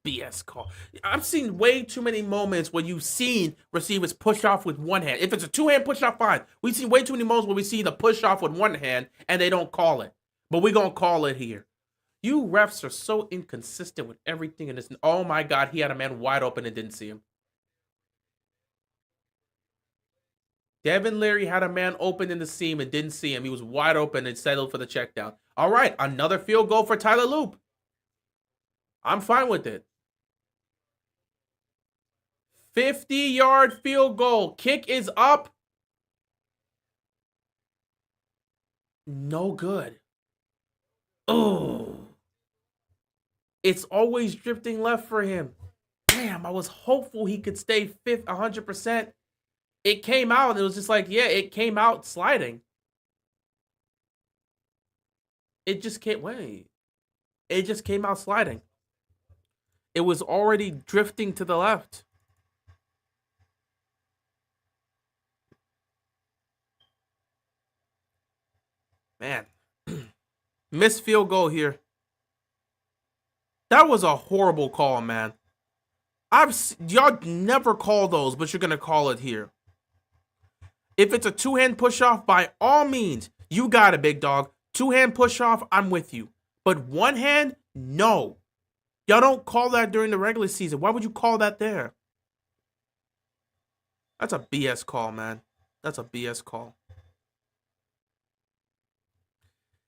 BS call. I've seen way too many moments where you've seen receivers push off with one hand. If it's a two-hand push off, fine. We've seen way too many moments where we see the push off with one hand and they don't call it. But we're going to call it here. You refs are so inconsistent with everything in this. Oh my God, he had a man wide open and didn't see him. Devin Leary had a man open in the seam and didn't see him. He was wide open and settled for the check down. All right, another field goal for Tyler Loop. I'm fine with it. 50-yard field goal. Kick is up. No good. Oh. It's always drifting left for him. Damn, I was hopeful he could stay 100%. It came out, and it was just like, yeah, it came out sliding. It just can't wait. It just came out sliding. It was already drifting to the left. Man. Missed field goal here. That was a horrible call, man. Y'all never call those, but you're going to call it here. If it's a two-hand push-off, by all means, you got it, big dog. Two-hand push-off, I'm with you. But one hand, no. Y'all don't call that during the regular season. Why would you call that there? That's a BS call, man. That's a BS call.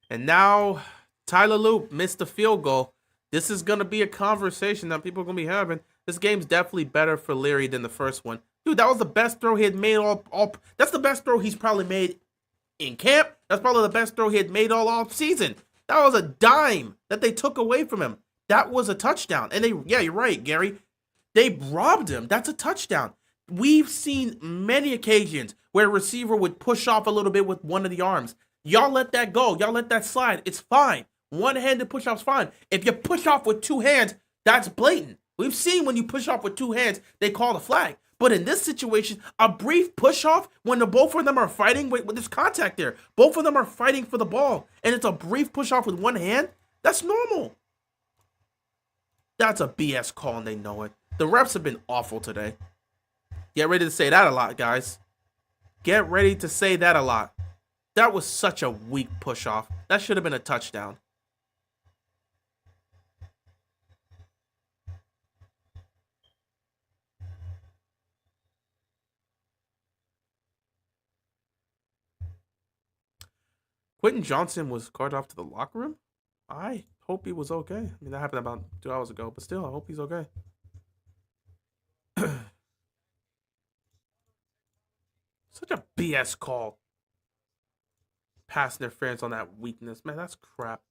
And now, Tyler Loop missed the field goal. This is going to be a conversation that people are going to be having. This game's definitely better for Leary than the first one. Dude, that was the best throw he had made all that's the best throw he's probably made in camp. That's probably the best throw he had made all season. That was a dime that they took away from him. That was a touchdown. And yeah, you're right, Gary. They robbed him. That's a touchdown. We've seen many occasions where a receiver would push off a little bit with one of the arms. Y'all let that go. Y'all let that slide. It's fine. One-handed push-off's fine. If you push off with two hands, that's blatant. We've seen when you push off with two hands, they call the flag. But in this situation, a brief push-off when both of them are fighting with this contact there. Both of them are fighting for the ball. And it's a brief push-off with one hand. That's normal. That's a BS call and they know it. The refs have been awful today. Get ready to say that a lot, guys. Get ready to say that a lot. That was such a weak push-off. That should have been a touchdown. Quentin Johnson was carted off to the locker room? I hope he was okay. I mean, that happened about 2 hours ago, but still, I hope he's okay. Such a BS call. Pass interference on that weakness. Man, that's crap.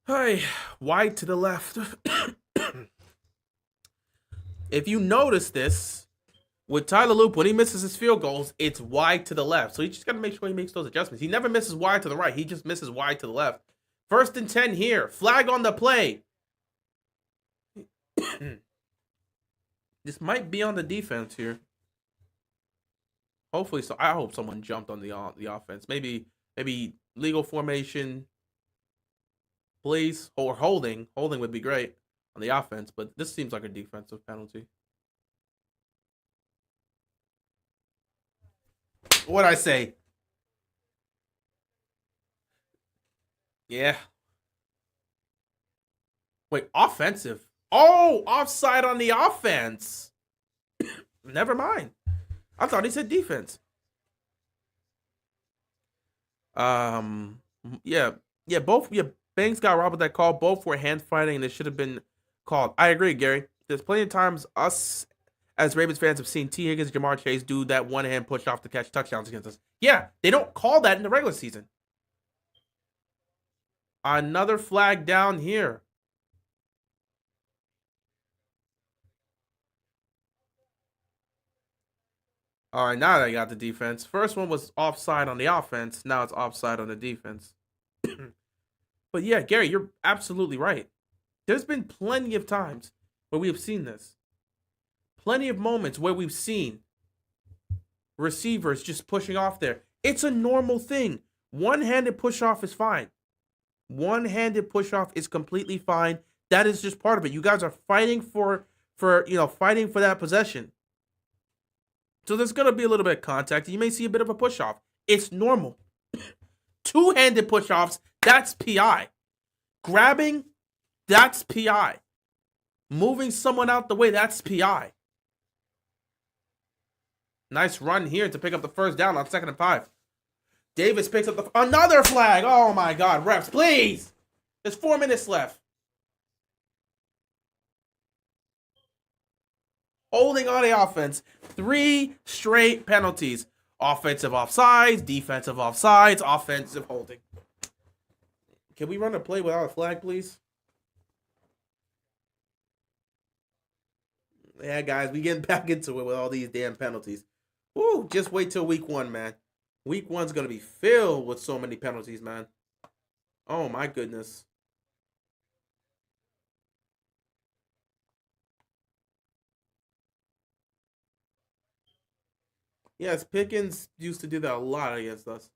Hey, wide to the left. If you notice this, With Tyler Loop, when he misses his field goals, it's wide to the left. So you just got to make sure he makes those adjustments. He never misses wide to the right. He just misses wide to the left. 1st and 10 here. Flag on the play. This might be on the defense here. Hopefully, so I hope someone jumped on the offense. Maybe legal formation, please, or holding. Holding would be great on the offense, but this seems like a defensive penalty. What'd I say? Yeah. Wait, offensive. Oh, offside on the offense. Never mind. I thought he said defense. Um, yeah, both. Yeah, Banks got robbed with that call. Both were hand fighting, and it should have been called. I agree, Gary. There's plenty of times us as Ravens fans have seen T. Higgins, Jamar Chase do that one hand push off to catch touchdowns against us. Yeah, they don't call that in the regular season. Another flag down here. All right, now they got the defense. First one was offside on the offense. Now it's offside on the defense. But yeah, Gary, you're absolutely right. There's been plenty of times where we have seen this. Plenty of moments where we've seen receivers just pushing off there. It's a normal thing. One-handed push off is fine. One-handed push off is completely fine. That is just part of it. You guys are fighting for fighting for that possession. So there's gonna be a little bit of contact. You may see a bit of a push off. It's normal. Two-handed push offs, that's PI. Grabbing, that's PI. Moving someone out the way, that's PI. Nice run here to pick up the first down on 2nd and 5. Davis picks up another flag. Oh my God, refs, please. There's 4 minutes left. Holding on the offense. 3 straight penalties. Offensive offsides, defensive offsides, offensive holding. Can we run a play without a flag, please? Yeah, guys, we getting back into it with all these damn penalties. Woo, just wait till week 1, man. Week 1's going to be filled with so many penalties, man. Oh, my goodness. Yes, Pickens used to do that a lot against us.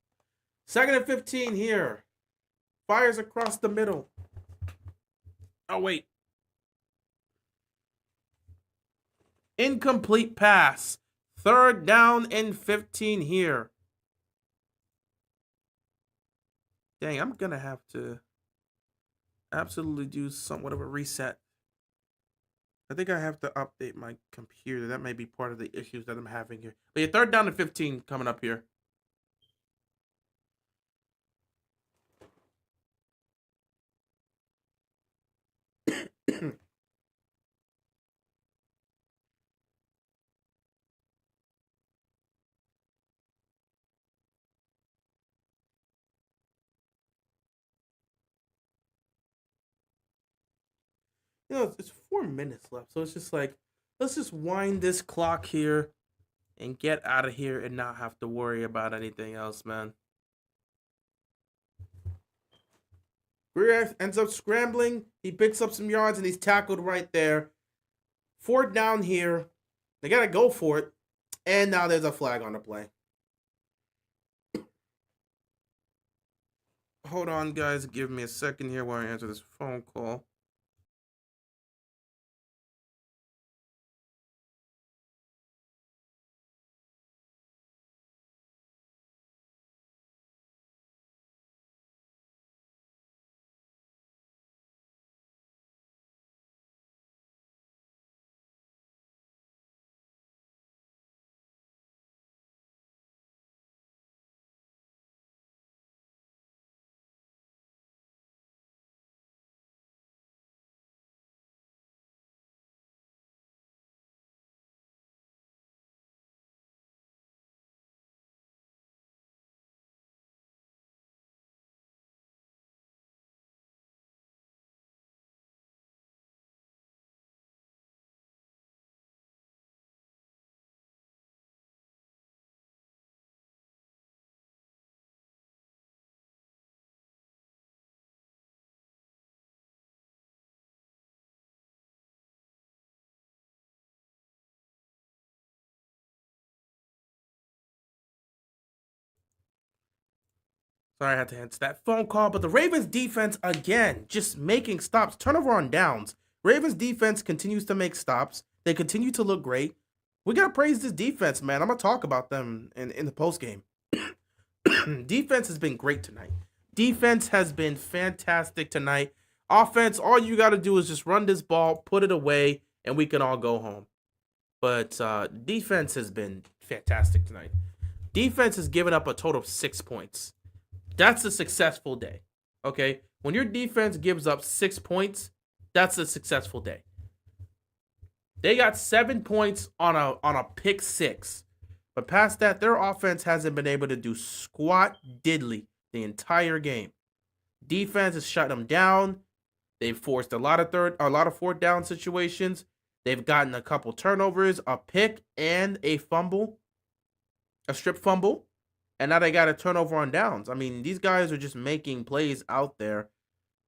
2nd and 15 here. Fires across the middle. Oh, wait. Incomplete pass. 3rd down and 15 here. Dang, I'm going to have to absolutely do somewhat of a reset. I think I have to update my computer. That may be part of the issues that I'm having here. But yeah, 3rd down and 15 coming up here. It's 4 minutes left. So it's just like, let's just wind this clock here and get out of here and not have to worry about anything else, man. Greer ends up scrambling. He picks up some yards and he's tackled right there. 4th down here. They got to go for it. And now there's a flag on the play. Hold on, guys. Give me a second here while I answer this phone call. Sorry, I had to answer that phone call. But the Ravens defense, again, just making stops. Turnover on downs. Ravens defense continues to make stops. They continue to look great. We got to praise this defense, man. I'm going to talk about them in the postgame. Defense has been great tonight. Defense has been fantastic tonight. Offense, all you got to do is just run this ball, put it away, and we can all go home. But defense has been fantastic tonight. Defense has given up a total of 6 points. That's a successful day. Okay? When your defense gives up 6 points, that's a successful day. They got 7 points on a pick six. But past that, their offense hasn't been able to do squat diddly the entire game. Defense has shut them down. They've forced a lot of fourth down situations. They've gotten a couple turnovers, a pick, and a fumble, a strip fumble. And now they got a turnover on downs. I mean, these guys are just making plays out there.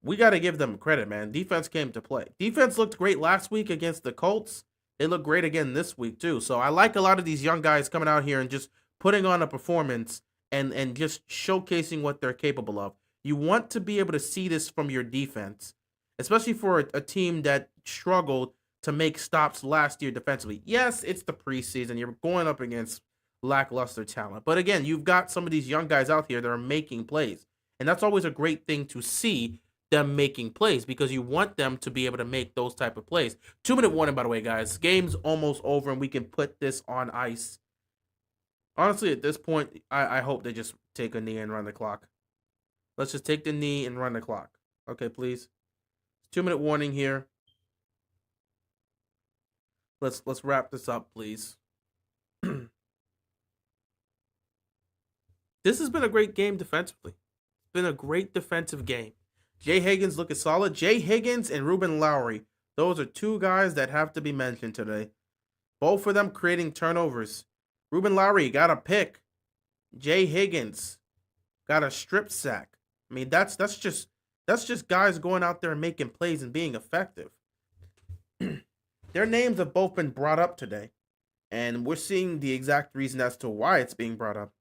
We got to give them credit, man. Defense came to play. Defense looked great last week against the Colts. They look great again this week, too. So I like a lot of these young guys coming out here and just putting on a performance and just showcasing what they're capable of. You want to be able to see this from your defense, especially for a team that struggled to make stops last year defensively. Yes, it's the preseason. You're going up against lackluster talent. But again, you've got some of these young guys out here that are making plays. And that's always a great thing to see, them making plays, because you want them to be able to make those type of plays. 2-minute warning, by the way, guys. Game's almost over and we can put this on ice. Honestly, at this point, I hope they just take a knee and run the clock. Let's just take the knee and run the clock. Okay, please. 2-minute warning here. Let's wrap this up, please. This has been a great game defensively. It's been a great defensive game. Jay Higgins looking solid. Jay Higgins and Ruben Lowry. Those are two guys that have to be mentioned today. Both of them creating turnovers. Ruben Lowry got a pick. Jay Higgins got a strip sack. I mean, that's just guys going out there and making plays and being effective. Their names have both been brought up today. And we're seeing the exact reason as to why it's being brought up.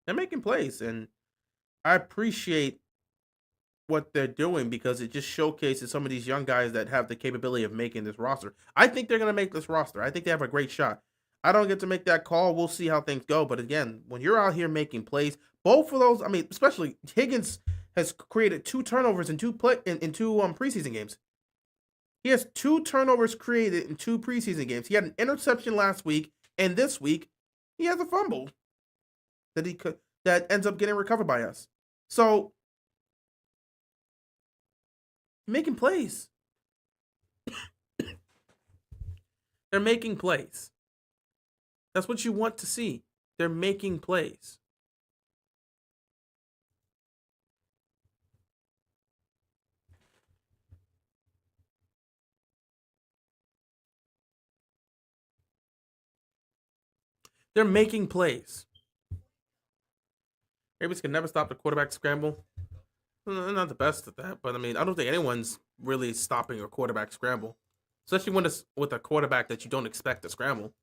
They're making plays, and I appreciate what they're doing because it just showcases some of these young guys that have the capability of making this roster. I think they're going to make this roster. I think they have a great shot. I don't get to make that call. We'll see how things go. But again, when you're out here making plays, both of those, I mean, especially Higgins has created 2 turnovers in two preseason games. He has 2 turnovers created in 2 preseason games. He had an interception last week, and this week he has a fumble that ends up getting recovered by us. So making plays. They're making plays. That's what you want to see. They're making plays. They're making plays. Ravens can never stop the quarterback scramble. They're not the best at that, but I mean, I don't think anyone's really stopping a quarterback scramble, especially when it's with a quarterback that you don't expect to scramble.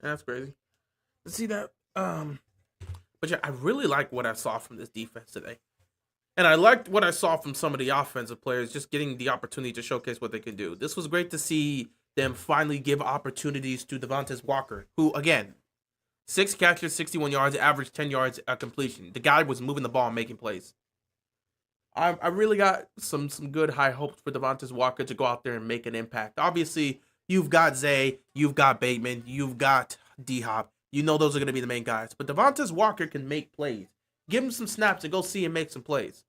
That's crazy to see that. But yeah, I really like what I saw from this defense today. And I liked what I saw from some of the offensive players, just getting the opportunity to showcase what they can do. This was great to see them finally give opportunities to Devontae Walker, who, again, 6 catches, 61 yards, average 10 yards a completion. The guy was moving the ball and making plays. I really got some good high hopes for Devontae Walker to go out there and make an impact. Obviously, you've got Zay, you've got Bateman, you've got D-Hop. You know those are going to be the main guys. But Devontae Walker can make plays. Give him some snaps and go see him make some plays.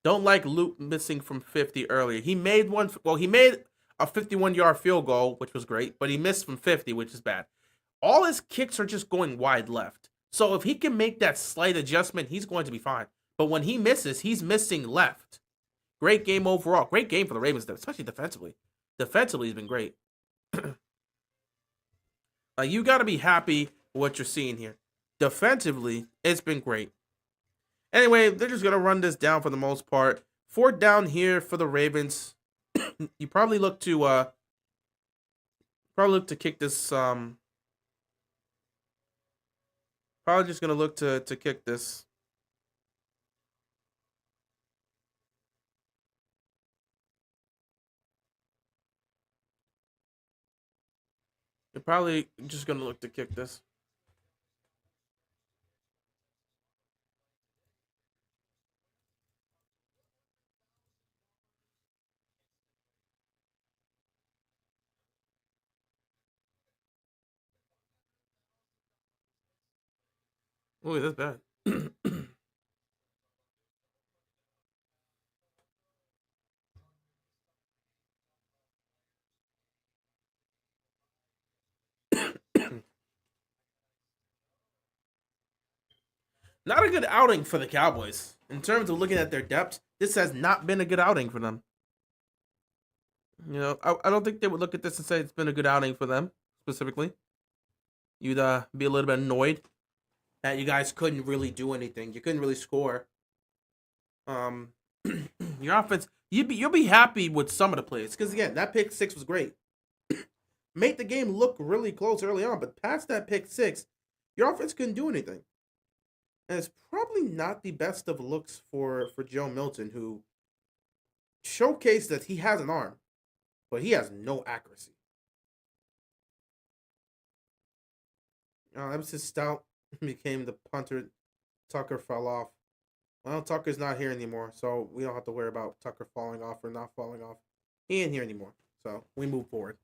Don't like Luke missing from 50 earlier. He made one. Well, he made a 51-yard field goal, which was great, but he missed from 50, which is bad. All his kicks are just going wide left. So if he can make that slight adjustment, he's going to be fine. But when he misses, he's missing left. Great game overall. Great game for the Ravens, especially defensively. Defensively, he's been great. You got to be happy with what you're seeing here. Defensively, it's been great. Anyway, they're just going to run this down for the most part. 4th down here for the Ravens. You probably look to kick this. Probably just going to look to kick this. You're probably just going to look to kick this. Ooh, that's bad. Not a good outing for the Cowboys. In terms of looking at their depth, this has not been a good outing for them. You know, I don't think they would look at this and say it's been a good outing for them, specifically. You'd be a little bit annoyed that you guys couldn't really do anything. You couldn't really score. Your offense, you'll be happy with some of the plays. Because, again, that pick 6 was great. Made the game look really close early on, but past that pick 6, your offense couldn't do anything. And it's probably not the best of looks for Joe Milton, who showcased that he has an arm, but he has no accuracy. Emerson Stout became the punter. Tucker fell off. Well, Tucker's not here anymore, so we don't have to worry about Tucker falling off or not falling off. He ain't here anymore, so we move forward.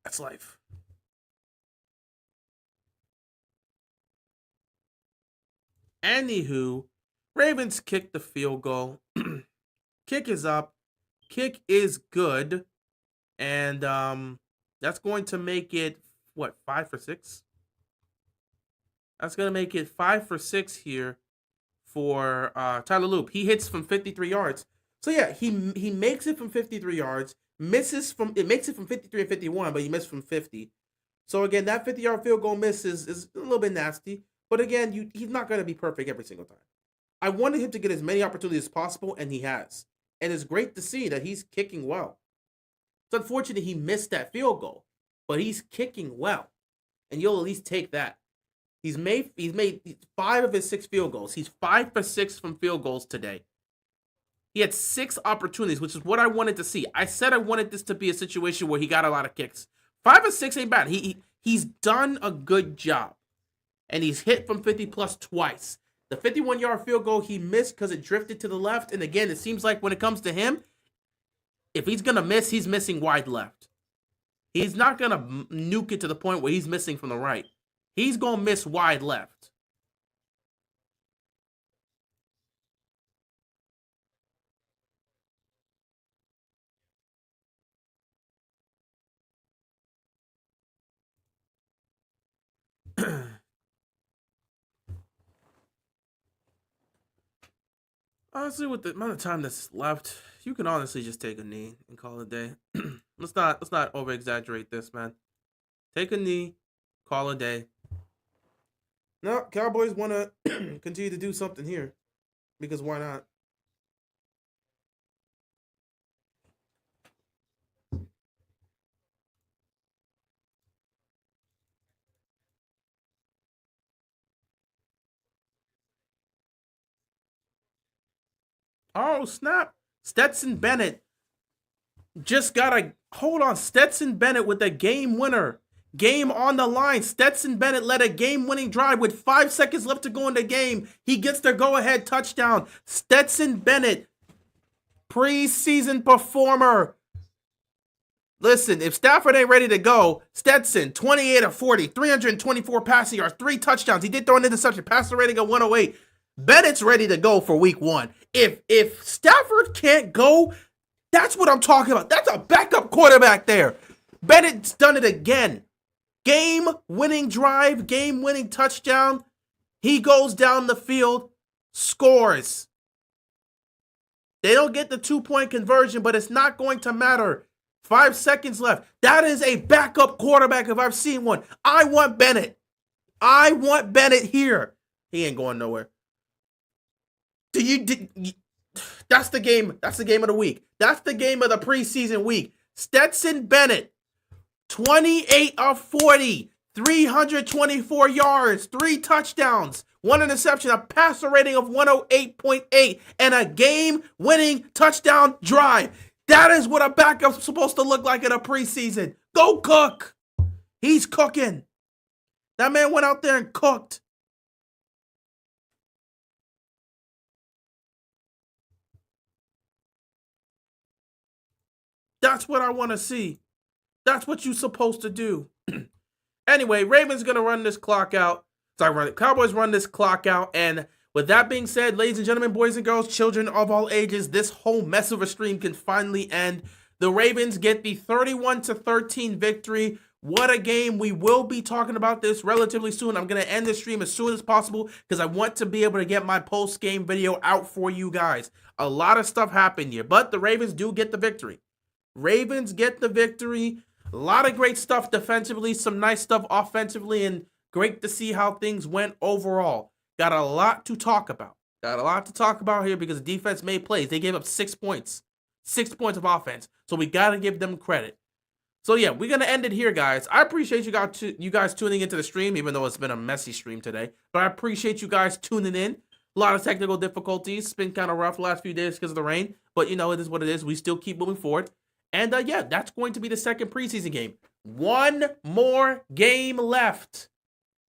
That's life. Anywho, Ravens kick the field goal. Kick is up. Kick is good. And that's going to make it, 5 for 6? That's going to make it 5 for 6 here for Tyler Loop. He hits from 53 yards. So, yeah, he makes it from 53 yards. It makes it from 53 and 51, but he missed from 50. So, again, that 50-yard field goal miss is a little bit nasty. But again, he's not going to be perfect every single time. I wanted him to get as many opportunities as possible, and he has. And it's great to see that he's kicking well. It's unfortunate he missed that field goal, but he's kicking well. And you'll at least take that. He's made 5 of his 6 field goals. He's 5 for 6 from field goals today. He had 6 opportunities, which is what I wanted to see. I said I wanted this to be a situation where he got a lot of kicks. 5 of 6 ain't bad. He's done a good job. And he's hit from 50 plus twice. The 51-yard field goal he missed because it drifted to the left. And again, it seems like when it comes to him, if he's going to miss, he's missing wide left. He's not going to nuke it to the point where he's missing from the right. He's going to miss wide left. Honestly, with the amount of time that's left, you can honestly just take a knee and call it a day. let's not over exaggerate this, man. Take a knee, call it a day. No, Cowboys want to continue to do something here because why not? Oh, snap. Stetson Bennett just got a hold on. Stetson Bennett with a game winner. Game on the line. Stetson Bennett led a game-winning drive with 5 seconds left to go in the game. He gets the go-ahead touchdown. Stetson Bennett, preseason performer. Listen, if Stafford ain't ready to go, Stetson, 28 of 40, 324 passing yards, 3 touchdowns. He did throw an interception, passer rating of 108. Bennett's ready to go for week 1. If Stafford can't go, that's what I'm talking about. That's a backup quarterback there. Bennett's done it again. Game-winning drive, game-winning touchdown. He goes down the field, scores. They don't get the 2-point conversion, but it's not going to matter. 5 seconds left. That is a backup quarterback if I've seen one. I want Bennett. I want Bennett here. He ain't going nowhere. That's the game. That's the game of the week. That's the game of the preseason week. Stetson Bennett, 28 of 40, 324 yards, 3 touchdowns, 1 interception, a passer rating of 108.8, and a game-winning touchdown drive. That is what a backup's supposed to look like in a preseason. Go cook. He's cooking. That man went out there and cooked. That's what I want to see. That's what you're supposed to do. Anyway, Ravens going to run this clock out. Cowboys run this clock out. And with that being said, ladies and gentlemen, boys and girls, children of all ages, this whole mess of a stream can finally end. The Ravens get the 31-13 victory. What a game. We will be talking about this relatively soon. I'm going to end the stream as soon as possible because I want to be able to get my post-game video out for you guys. A lot of stuff happened here, but the Ravens do get the victory. Ravens get the victory. A lot of great stuff defensively, some nice stuff offensively, and great to see how things went overall. Got a lot to talk about. Got a lot to talk about here because the defense made plays. They gave up 6 points. 6 points of offense. So we got to give them credit. So yeah, we're going to end it here, guys. I appreciate you guys tuning into the stream, even though it's been a messy stream today. But I appreciate you guys tuning in. A lot of technical difficulties. It's been kind of rough the last few days because of the rain. But, you know, it is what it is. We still keep moving forward. And, yeah, that's going to be the second preseason game. One more game left.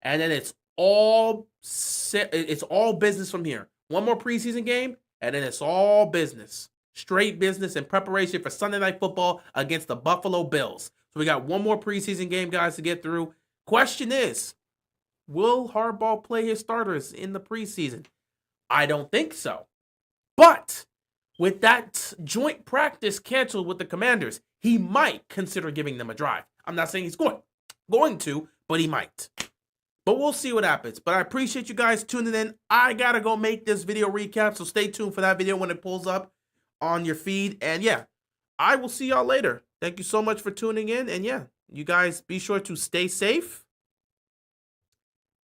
And then it's all business from here. One more preseason game, and then it's all business. Straight business in preparation for Sunday Night Football against the Buffalo Bills. So we got one more preseason game, guys, to get through. Question is, will Harbaugh play his starters in the preseason? I don't think so. But with that joint practice canceled with the Commanders, he might consider giving them a drive. I'm not saying he's going to, but he might. But we'll see what happens. But I appreciate you guys tuning in. I got to go make this video recap, so stay tuned for that video when it pulls up on your feed. And yeah, I will see y'all later. Thank you so much for tuning in. And yeah, you guys be sure to stay safe.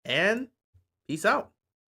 And peace out.